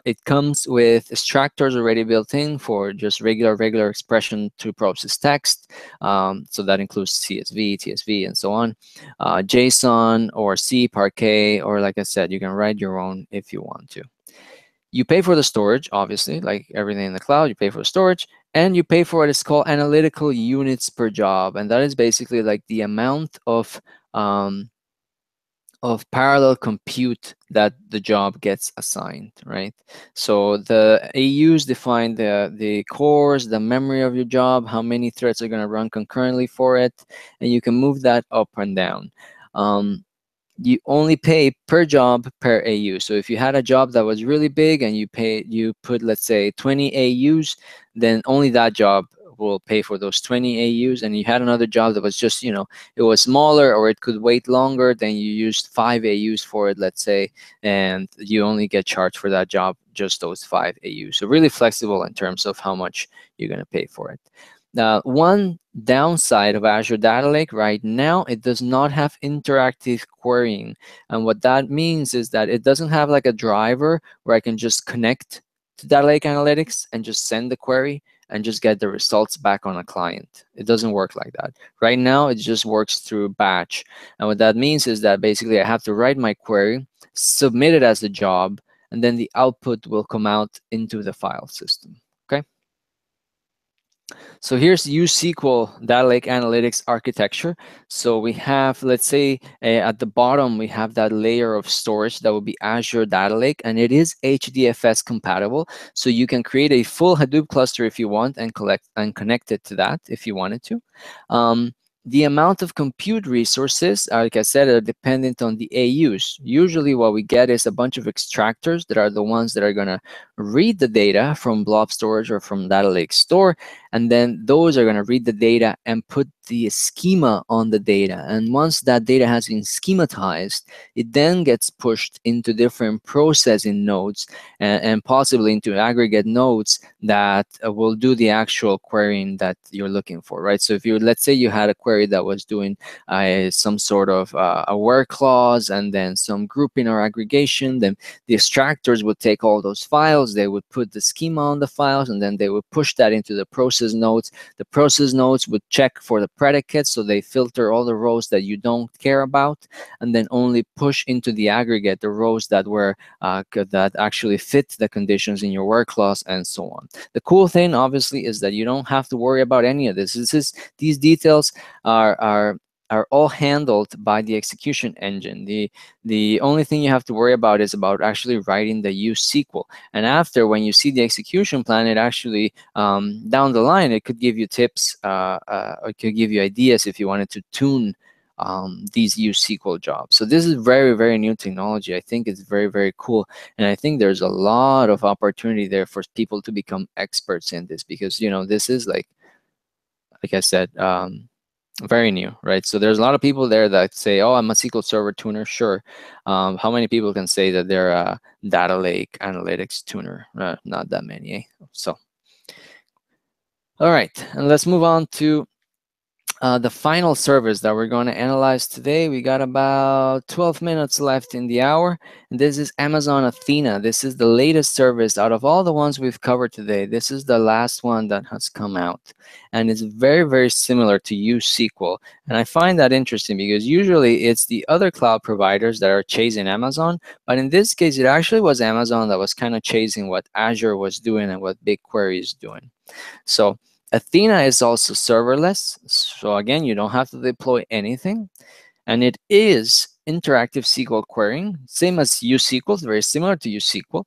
It comes with extractors already built in for just regular expression to process text. So that includes CSV, TSV, and so on. JSON or C, Parquet, or like I said, you can write your own if you want to. You pay for the storage, obviously, like everything in the cloud, you pay for the storage, and you pay for what is called analytical units per job. And that is basically like the amount of parallel compute that the job gets assigned, right? So the AUs define the cores, the memory of your job, how many threads are going to run concurrently for it, and you can move that up and down. you only pay per job per AU. So if you had a job that was really big and you put, let's say, 20 AUs, then only that job will pay for those 20 AUs. And you had another job that was just, it was smaller or it could wait longer, then you used 5 AUs for it, let's say, and you only get charged for that job just those 5 AUs. So really flexible in terms of how much you're going to pay for it. Now, one downside of Azure Data Lake right now, it does not have interactive querying. And what that means is that it doesn't have like a driver where I can just connect to Data Lake Analytics and just send the query and just get the results back on a client. It doesn't work like that. Right now, it just works through batch. And what that means is that basically I have to write my query, submit it as a job, and then the output will come out into the file system. So here's USQL Data Lake Analytics architecture. So we have, let's say, at the bottom, we have that layer of storage that will be Azure Data Lake, and it is HDFS compatible. So you can create a full Hadoop cluster if you want and connect it to that if you wanted to. The amount of compute resources, like I said, are dependent on the AUs. Usually what we get is a bunch of extractors that are the ones that are going to read the data from blob storage or from Data Lake Store, and then those are going to read the data and put the schema on the data. And once that data has been schematized, it then gets pushed into different processing nodes and possibly into aggregate nodes that will do the actual querying that you're looking for, right? So if you, let's say you had a query that was doing some sort of a where clause and then some grouping or aggregation, then the extractors would take all those files, they would put the schema on the files, and then they would push that into the process nodes. The process nodes would check for the predicates, so they filter all the rows that you don't care about, and then only push into the aggregate the rows that were that actually fit the conditions in your where clause, and so on. The cool thing, obviously, is that you don't have to worry about any of this. These details are all handled by the execution engine. The only thing you have to worry about is about actually writing the USQL. And after, when you see the execution plan, it actually, down the line, it could give you tips, or it could give you ideas if you wanted to tune these USQL jobs. So this is very, very new technology. I think it's very, very cool. And I think there's a lot of opportunity there for people to become experts in this, because, this is like I said, very new, right? So there's a lot of people there that say, oh, I'm a SQL Server tuner. Sure. How many people can say that they're a Data Lake Analytics tuner? Not that many, eh? So, all right, and let's move on to the final service that we're going to analyze today. We got about 12 minutes left in the hour, and this is Amazon Athena. This is the latest service out of all the ones we've covered today. This is the last one that has come out, and it's very, very similar to USQL. And I find that interesting because usually it's the other cloud providers that are chasing Amazon, but in this case, it actually was Amazon that was kind of chasing what Azure was doing and what BigQuery is doing. So Athena is also serverless. So again, you don't have to deploy anything. And it is interactive SQL querying, same as USQL, it's very similar to USQL.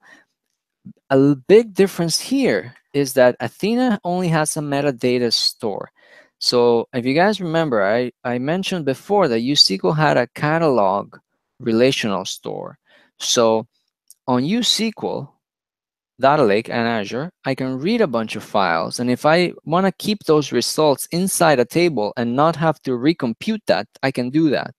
A big difference here is that Athena only has a metadata store. So if you guys remember, I mentioned before that USQL had a catalog relational store. So on USQL, Data Lake and Azure, I can read a bunch of files. And if I want to keep those results inside a table and not have to recompute that, I can do that.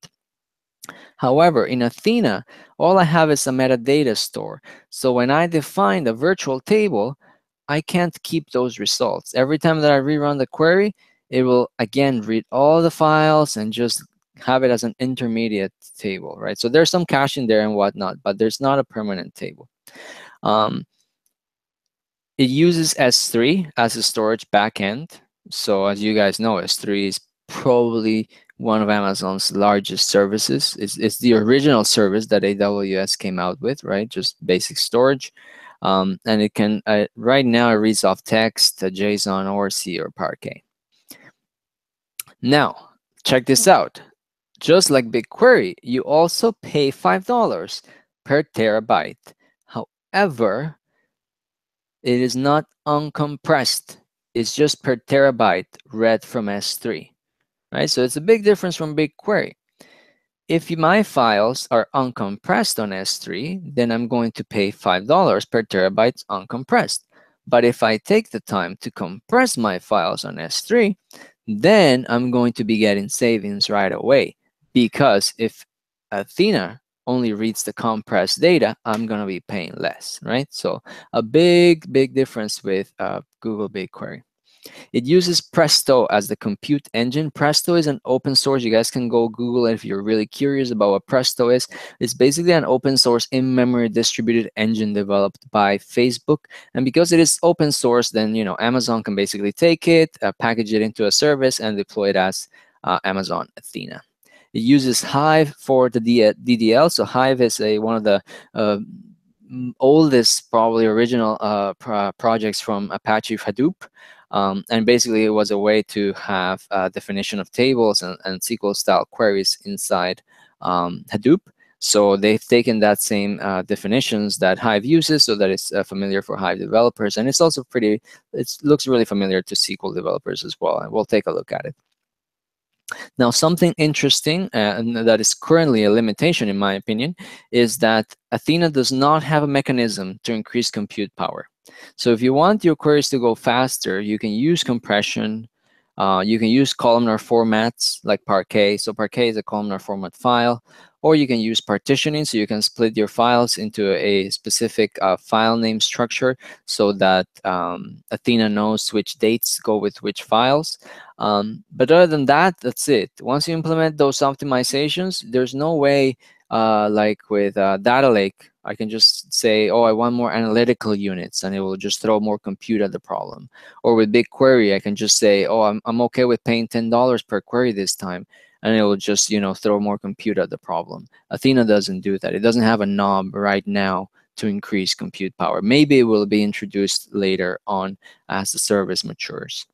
However, in Athena, all I have is a metadata store. So when I define the virtual table, I can't keep those results. Every time that I rerun the query, it will again read all the files and just have it as an intermediate table, right? So there's some caching there and whatnot, but there's not a permanent table. It uses S3 as a storage backend. So as you guys know, S3 is probably one of Amazon's largest services. It's the original service that AWS came out with, right? Just basic storage. And it can, right now, it reads off text, JSON, ORC, or Parquet. Now, check this out. Just like BigQuery, you also pay $5 per terabyte. However, it is not uncompressed. It's just per terabyte read from S3, right? So it's a big difference from BigQuery. if my files are uncompressed on S3, then I'm going to pay $5 per terabyte uncompressed. But if I take the time to compress my files on S3, then I'm going to be getting savings right away. Because if Athena only reads the compressed data, I'm going to be paying less, right? So a big difference with Google BigQuery. It uses Presto as the compute engine. Presto is an open source. You guys can go Google it if you're really curious about what Presto is. It's basically an open source in-memory distributed engine developed by Facebook. And because it is open source, then Amazon can basically take it, package it into a service, and deploy it as Amazon Athena. It uses Hive for the DDL. So Hive is one of the oldest, probably original projects from Apache Hadoop. And basically, it was a way to have definition of tables and SQL-style queries inside Hadoop. So they've taken that same definitions that Hive uses, so that it's familiar for Hive developers, and it's also it looks really familiar to SQL developers as well. And we'll take a look at it. Now, something interesting, and that is currently a limitation, in my opinion, is that Athena does not have a mechanism to increase compute power. So if you want your queries to go faster, you can use compression. You can use columnar formats like Parquet. So Parquet is a columnar format file. Or you can use partitioning, so you can split your files into a specific file name structure so that Athena knows which dates go with which files. But other than that, that's it. Once you implement those optimizations, there's no way, like with Data Lake, I can just say, oh, I want more analytical units, and it will just throw more compute at the problem. Or with BigQuery, I can just say, oh, I'm okay with paying $10 per query this time, and it will just throw more compute at the problem. Athena doesn't do that. It doesn't have a knob right now to increase compute power. Maybe it will be introduced later on as the service matures.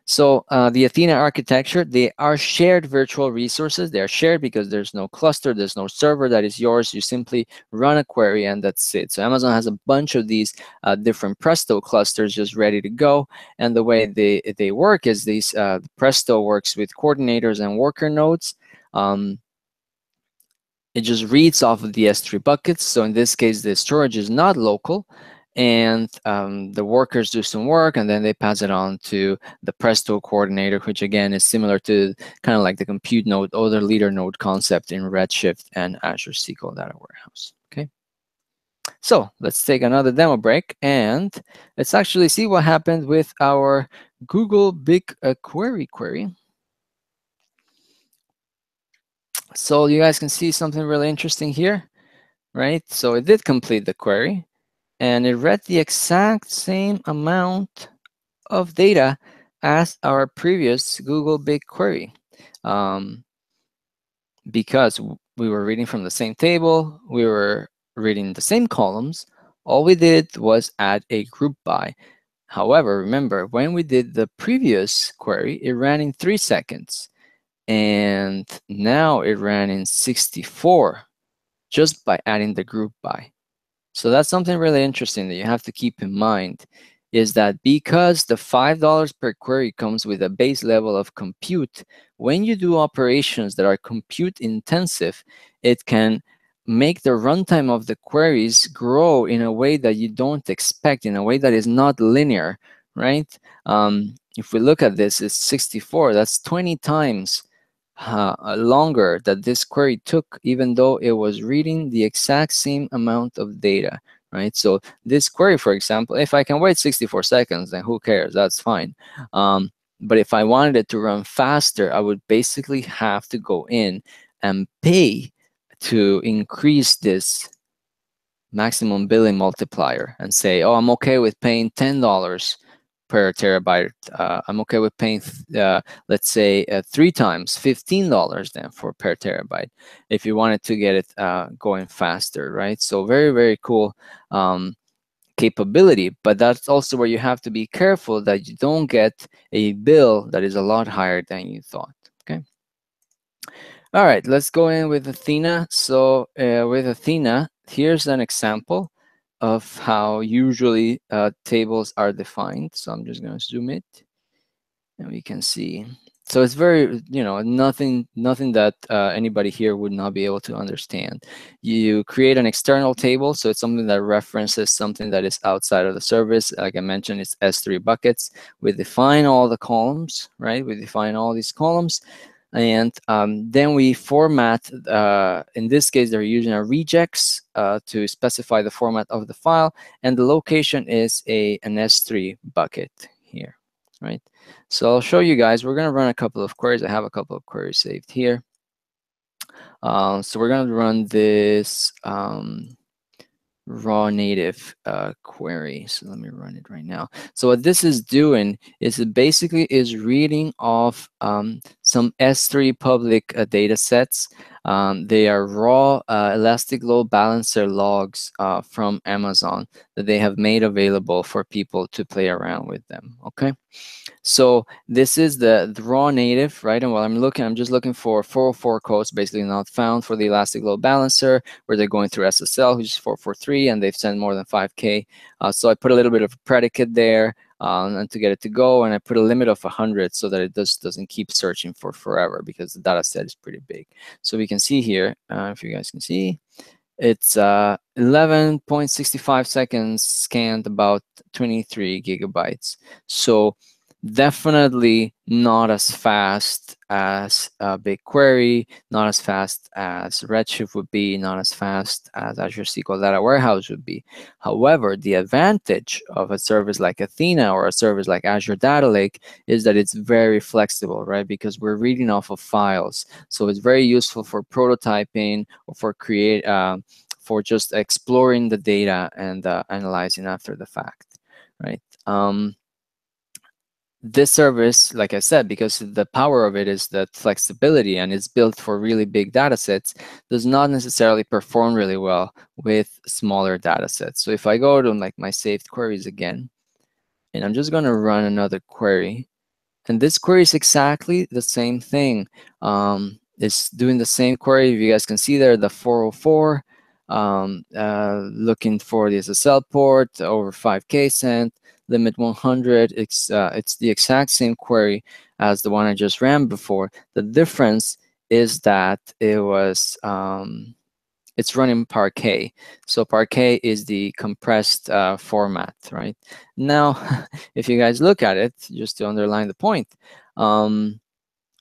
So the Athena architecture, they are shared virtual resources. They are shared because there's no cluster, there's no server that is yours. You simply run a query and that's it. So Amazon has a bunch of these different Presto clusters just ready to go. And the way they work is these Presto works with coordinators and worker nodes. It just reads off of the S3 buckets. So in this case, the storage is not local. And the workers do some work, and then they pass it on to the Presto coordinator, which again is similar to kind of like the compute node or the leader node concept in Redshift and Azure SQL Data Warehouse. Okay. So let's take another demo break, and let's actually see what happened with our Google BigQuery query. So you guys can see something really interesting here, right? So it did complete the query. And it read the exact same amount of data as our previous Google BigQuery. Because we were reading from the same table, we were reading the same columns, all we did was add a group by. However, remember, when we did the previous query, it ran in 3 seconds. And now it ran in 64 just by adding the group by. So that's something really interesting that you have to keep in mind, is that because the $5 per query comes with a base level of compute, when you do operations that are compute intensive, it can make the runtime of the queries grow in a way that you don't expect, in a way that is not linear, right? If we look at this, it's 64. That's 20 times longer that this query took, even though it was reading the exact same amount of data, right? So this query, for example, if I can wait 64 seconds, then who cares? That's fine. But if I wanted it to run faster, I would basically have to go in and pay to increase this maximum billing multiplier and say, oh, I'm okay with paying $10 per terabyte. I'm okay with paying, let's say, 3 times $15 then for per terabyte if you wanted to get it going faster, right? So very, very cool capability, but that's also where you have to be careful that you don't get a bill that is a lot higher than you thought, okay? All right, let's go in with Athena. So with Athena, here's an example of how usually tables are defined. So I'm just going to zoom it, and we can see So it's very, nothing that anybody here would not be able to understand. You create an external table, so it's something that references something that is outside of the service. Like I mentioned, it's S3 buckets. We define all the columns, right? We define all these columns, and then we format. In this case, they're using a regex to specify the format of the file, and the location is an S3 bucket here, right? So I'll show you guys. We're going to run a couple of queries. I have a couple of queries saved here. So we're going to run this raw native query. So let me run it right now. So what this is doing is it basically is reading off some S3 public data sets. They are raw elastic load balancer logs from Amazon that they have made available for people to play around with them. Okay. So this is the raw native, right? And while I'm just looking for 404 codes, basically not found for the elastic load balancer, where they're going through SSL, which is 443, and they've sent more than 5K. So I put a little bit of a predicate there and to get it to go, and I put a limit of 100 so that it doesn't keep searching for forever, because the data set is pretty big. So we can see here, if you guys can see, it's 11.65 seconds scanned about 23 gigabytes. So definitely not as fast as Bigquery, not as fast as Redshift would be, not as fast as Azure SQL Data Warehouse would be. However, the advantage of a service like Athena or a service like Azure Data Lake is that it's very flexible, right? Because we're reading off of files. So it's very useful for prototyping or for just exploring the data and analyzing after the fact, right? This service, like I said, because the power of it is that flexibility and it's built for really big data sets, does not necessarily perform really well with smaller data sets. So if I go to like my saved queries again, and I'm just going to run another query, and this query is exactly the same thing. It's doing the same query. If you guys can see there, the 404, looking for the SSL port over 5K sent, limit 100. It's the exact same query as the one I just ran before. The difference is that it was it's running Parquet. So Parquet is the compressed format, right? Now, if you guys look at it, just to underline the point,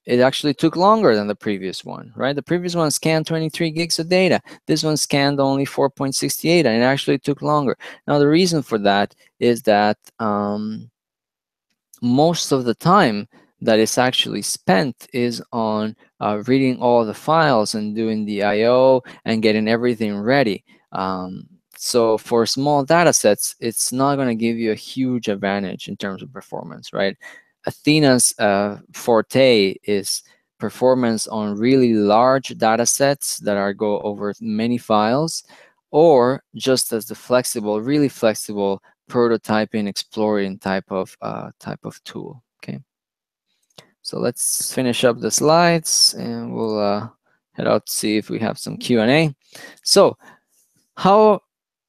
it actually took longer than the previous one, right? The previous one scanned 23 gigs of data. This one scanned only 4.68, and it actually took longer. Now, the reason for that is that most of the time that is actually spent is on reading all the files and doing the I/O and getting everything ready. So for small data sets, it's not going to give you a huge advantage in terms of performance, right? Athena's forte is performance on really large data sets that go over many files, or just as the flexible, really flexible prototyping, exploring type of tool. Okay. So let's finish up the slides, and we'll head out to see if we have some Q&A. So how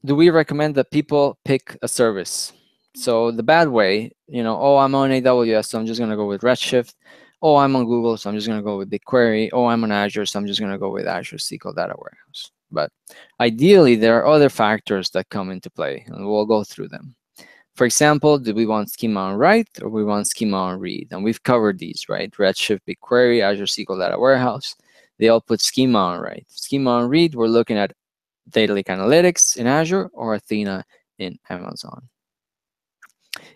do we recommend that people pick a service? So the bad way, oh, I'm on AWS, so I'm just going to go with Redshift. Oh, I'm on Google, so I'm just going to go with BigQuery. Oh, I'm on Azure, so I'm just going to go with Azure SQL Data Warehouse. But ideally, there are other factors that come into play, and we'll go through them. For example, do we want schema on write or we want schema on read? And we've covered these, right? Redshift, BigQuery, Azure SQL Data Warehouse. They all put schema on write. Schema on read, we're looking at Data Lake Analytics in Azure or Athena in Amazon.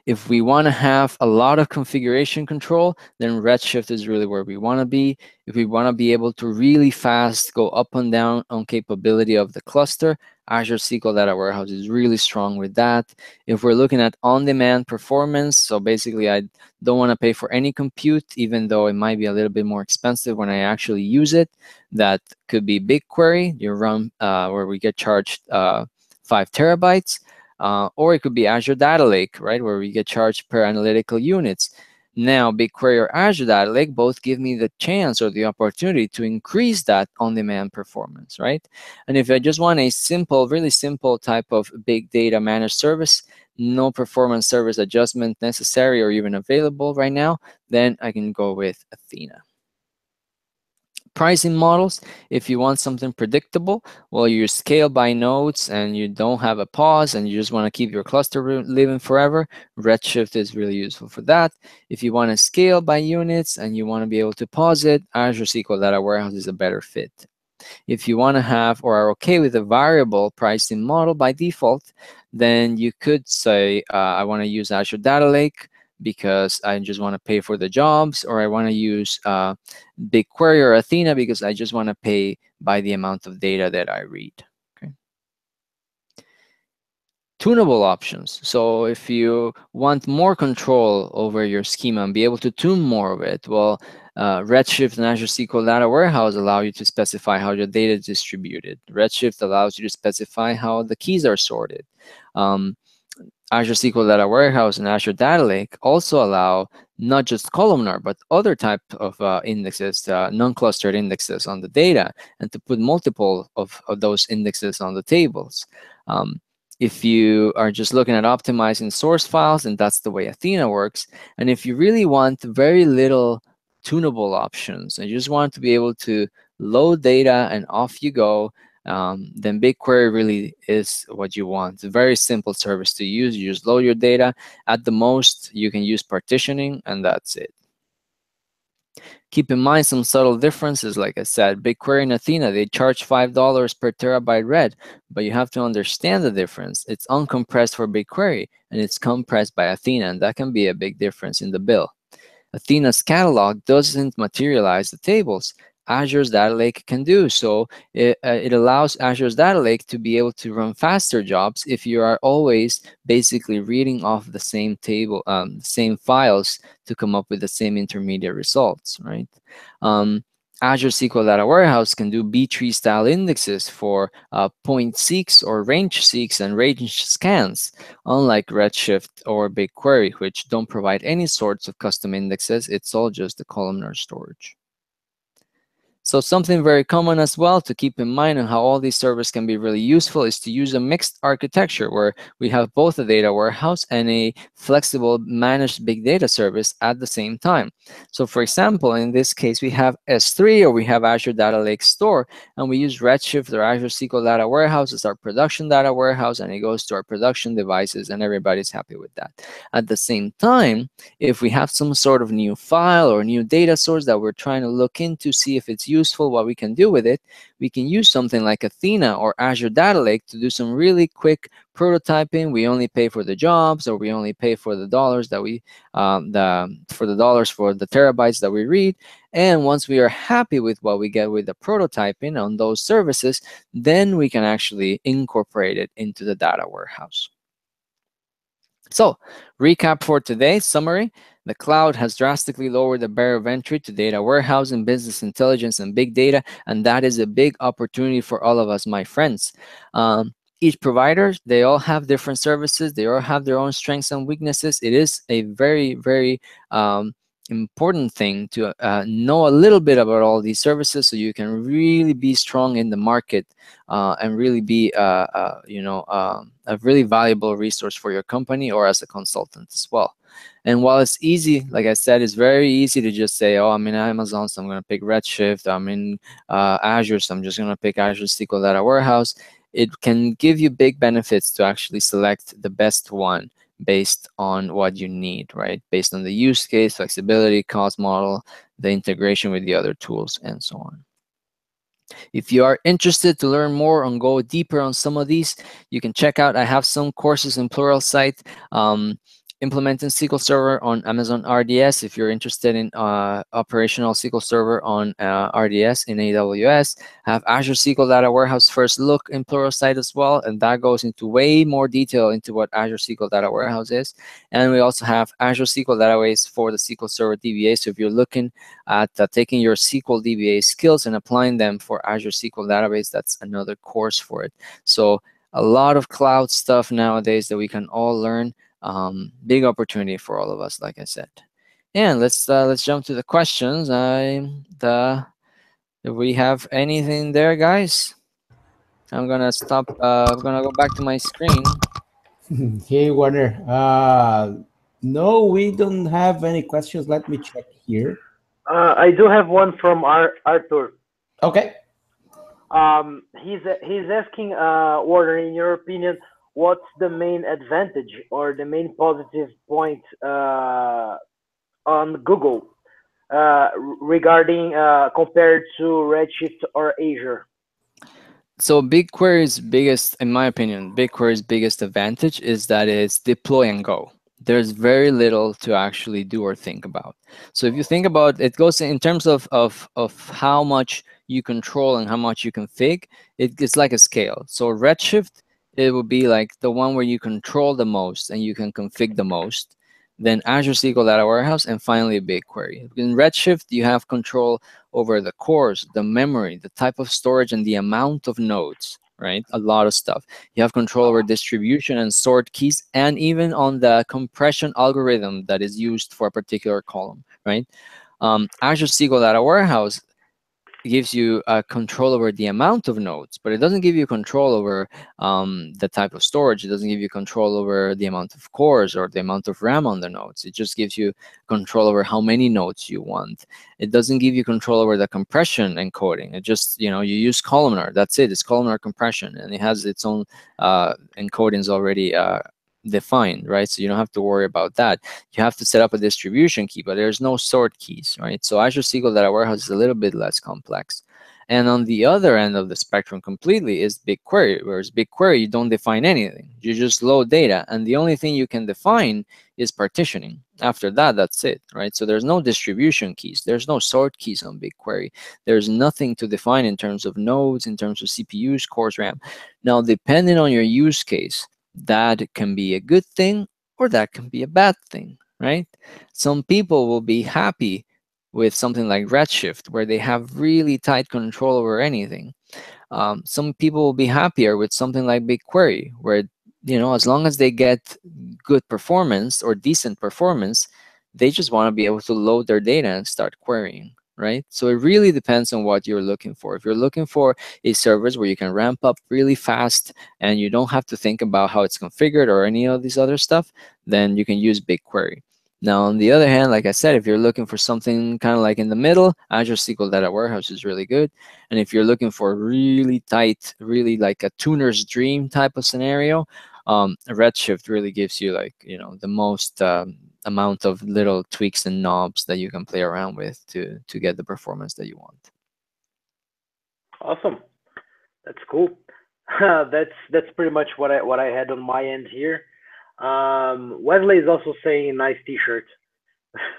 If we want to have a lot of configuration control, then Redshift is really where we want to be. If we want to be able to really fast go up and down on capability of the cluster, Azure SQL Data Warehouse is really strong with that. If we're looking at on-demand performance, so basically I don't want to pay for any compute, even though it might be a little bit more expensive when I actually use it, that could be BigQuery, you run where we get charged 5 terabytes. Or it could be Azure Data Lake, right, where we get charged per analytical units. Now, BigQuery or Azure Data Lake both give me the chance or the opportunity to increase that on-demand performance, right? And if I just want a simple, really simple type of big data managed service, no performance service adjustment necessary or even available right now, then I can go with Athena. Pricing models, if you want something predictable, well, you scale by nodes and you don't have a pause and you just want to keep your cluster living forever, Redshift is really useful for that. If you want to scale by units and you want to be able to pause it, Azure SQL Data Warehouse is a better fit. If you want to have or are okay with a variable pricing model by default, then you could say, I want to use Azure Data Lake because I just want to pay for the jobs, or I want to use BigQuery or Athena because I just want to pay by the amount of data that I read. Okay. Tunable options. So if you want more control over your schema and be able to tune more of it, well, Redshift and Azure SQL Data Warehouse allow you to specify how your data is distributed. Redshift allows you to specify how the keys are sorted. Azure SQL Data Warehouse and Azure Data Lake also allow not just columnar, but other type of indexes, non-clustered indexes on the data, and to put multiple of those indexes on the tables. If you are just looking at optimizing source files, and that's the way Athena works. And if you really want very little tunable options, and you just want to be able to load data and off you go, then BigQuery really is what you want. It's a very simple service to use. You just load your data. At the most, you can use partitioning, and that's it. Keep in mind some subtle differences. Like I said, BigQuery and Athena, they charge $5 per terabyte read, but you have to understand the difference. It's uncompressed for BigQuery, and it's compressed by Athena, and that can be a big difference in the bill. Athena's catalog doesn't materialize the tables. Azure's Data Lake can do. So it allows Azure's Data Lake to be able to run faster jobs if you are always basically reading off the same table, same files to come up with the same intermediate results, right? Azure SQL Data Warehouse can do B-tree style indexes for point seeks or range seeks and range scans, unlike Redshift or BigQuery, which don't provide any sorts of custom indexes. It's all just the columnar storage. So something very common as well to keep in mind on how all these servers can be really useful is to use a mixed architecture where we have both a data warehouse and a flexible managed big data service at the same time. So for example, in this case, we have S3 or we have Azure Data Lake Store, and we use Redshift or Azure SQL Data Warehouse as our production data warehouse, and it goes to our production devices, and everybody's happy with that. At the same time, if we have some sort of new file or new data source that we're trying to look into, see if it's useful, what we can do with it, we can use something like Athena or Azure Data Lake to do some really quick prototyping. We only pay for the jobs, or we only pay for the dollars that we for the terabytes that we read. And once we are happy with what we get with the prototyping on those services, then we can actually incorporate it into the data warehouse. So, recap for today's summary. The cloud has drastically lowered the barrier of entry to data warehousing, business intelligence, and big data, and that is a big opportunity for all of us, my friends. Each provider, they all have different services. They all have their own strengths and weaknesses. It is a very, very important thing to know a little bit about all these services so you can really be strong in the market and really be a really valuable resource for your company or as a consultant as well. And while it's easy, like I said, it's very easy to just say, oh, I'm in Amazon, so I'm going to pick Redshift. I'm in Azure, so I'm just going to pick Azure SQL Data Warehouse. It can give you big benefits to actually select the best one based on what you need, right? Based on the use case, flexibility, cost model, the integration with the other tools, and so on. If you are interested to learn more and go deeper on some of these, you can check out, I have some courses in Pluralsight. Implementing SQL Server on Amazon RDS. If you're interested in operational SQL Server on RDS in AWS, I have Azure SQL Data Warehouse First Look in Pluralsight as well, and that goes into way more detail into what Azure SQL Data Warehouse is. And we also have Azure SQL Database for the SQL Server DBA. So if you're looking at taking your SQL DBA skills and applying them for Azure SQL Database, that's another course for it. So a lot of cloud stuff nowadays that we can all learn. Big opportunity for all of us, like I said. And let's jump to the questions. If we have anything there, guys, I'm gonna stop. I'm gonna go back to my screen. Hey, Warner. No, we don't have any questions. Let me check here. I do have one from Arthur. Okay. He's asking, Warner, in your opinion, what's the main advantage or the main positive point on Google regarding compared to Redshift or Azure? So BigQuery's biggest, in my opinion, BigQuery's biggest advantage is that it's deploy and go. There's very little to actually do or think about. So if you think about it, goes in terms of how much you control and how much you config, it's like a scale. So Redshift, it would be like the one where you control the most and you can config the most. Then Azure SQL Data Warehouse, and finally BigQuery. In Redshift, you have control over the cores, the memory, the type of storage, and the amount of nodes, right? A lot of stuff. You have control over distribution and sort keys, and even on the compression algorithm that is used for a particular column, right? Azure SQL Data Warehouse gives you control over the amount of nodes, but it doesn't give you control over the type of storage. It doesn't give you control over the amount of cores or the amount of RAM on the nodes. It just gives you control over how many nodes you want. It doesn't give you control over the compression encoding. It just, you use columnar. That's it. It's columnar compression, and it has its own encodings already defined, right? So you don't have to worry about that. You have to set up a distribution key, but there's no sort keys, right? So Azure SQL Data Warehouse is a little bit less complex. And on the other end of the spectrum completely is BigQuery, whereas BigQuery, you don't define anything. You just load data, and the only thing you can define is partitioning. After that, that's it, right? So there's no distribution keys. There's no sort keys on BigQuery. There's nothing to define in terms of nodes, in terms of CPUs, cores, RAM. Now, depending on your use case, that can be a good thing or that can be a bad thing, right? Some people will be happy with something like Redshift, where they have really tight control over anything. Some people will be happier with something like BigQuery, where as long as they get good performance or decent performance, they just want to be able to load their data and start querying, right? So it really depends on what you're looking for. If you're looking for a service where you can ramp up really fast and you don't have to think about how it's configured or any of these other stuff, then you can use BigQuery. Now, on the other hand, like I said, if you're looking for something kind of like in the middle, Azure SQL Data Warehouse is really good. And if you're looking for really tight, really like a tuner's dream type of scenario, Redshift really gives you like, the most amount of little tweaks and knobs that you can play around with to get the performance that you want. Awesome, that's cool. That's pretty much what I had on my end here. Wesley is also saying nice T-shirt.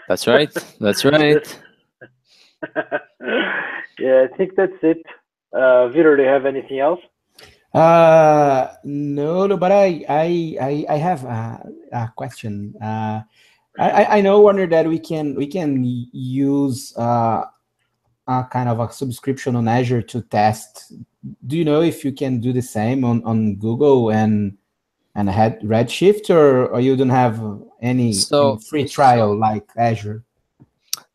That's right. That's right. Yeah, I think that's it. Vitor, do you have anything else? No, but I have a question. I know, Warner, that we can use a kind of a subscription on Azure to test. Do you know if you can do the same on Google and had Redshift, or you don't have any free trial like Azure?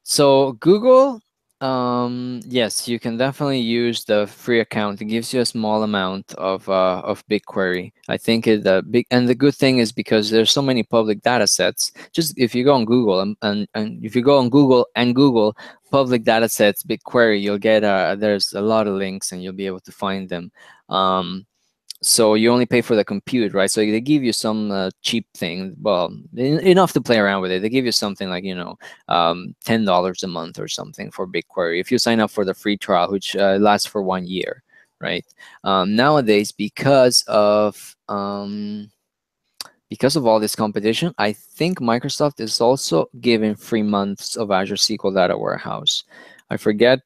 So Google, yes, you can definitely use the free account. It gives you a small amount of BigQuery. I think and the good thing is because there's so many public data sets. Just if you go on Google and if you go on Google and Google public data sets BigQuery, you'll get there's a lot of links and you'll be able to find them. So you only pay for the compute, right? So they give you some cheap thing, well, enough to play around with it. They give you something like, $10 a month or something for BigQuery if you sign up for the free trial, which lasts for 1 year, right? Nowadays, because of all this competition, I think Microsoft is also giving 3 months of Azure SQL Data Warehouse. I forget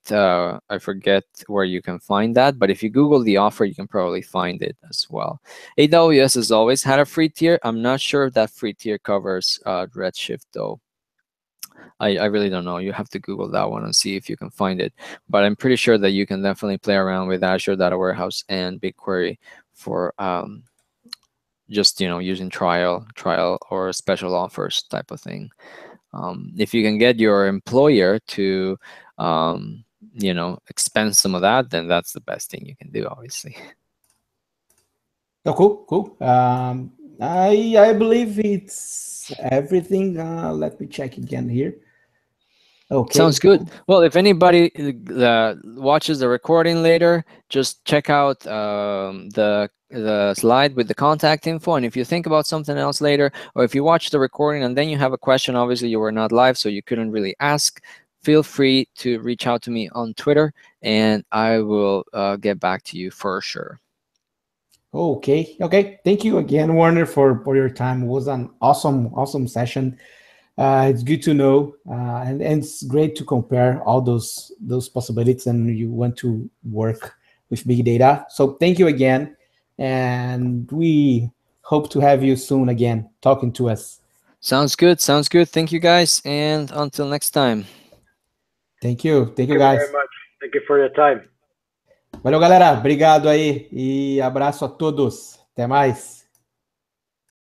where you can find that, but if you Google the offer, you can probably find it as well. AWS has always had a free tier. I'm not sure if that free tier covers Redshift, though. I really don't know. You have to Google that one and see if you can find it. But I'm pretty sure that you can definitely play around with Azure Data Warehouse and BigQuery for just using trial or special offers type of thing. If you can get your employer to expense some of that, then that's the best thing you can do, obviously. Oh, cool. I believe it's everything. Let me check again here. Okay. Sounds good. Well, if anybody watches the recording later, just check out the slide with the contact info. And if you think about something else later, or if you watch the recording and then you have a question, obviously you were not live, so you couldn't really ask, feel free to reach out to me on Twitter, and I will get back to you for sure. Okay. Thank you again, Warner, for your time. It was an awesome session. It's good to know, and it's great to compare all those possibilities, and you want to work with big data. So thank you again, and we hope to have you soon again talking to us. Sounds good. Thank you, guys, and until next time. Thank you Thank you guys. very much. Thank you for your time. Valeu, galera. Obrigado aí e abraço a todos. Até mais.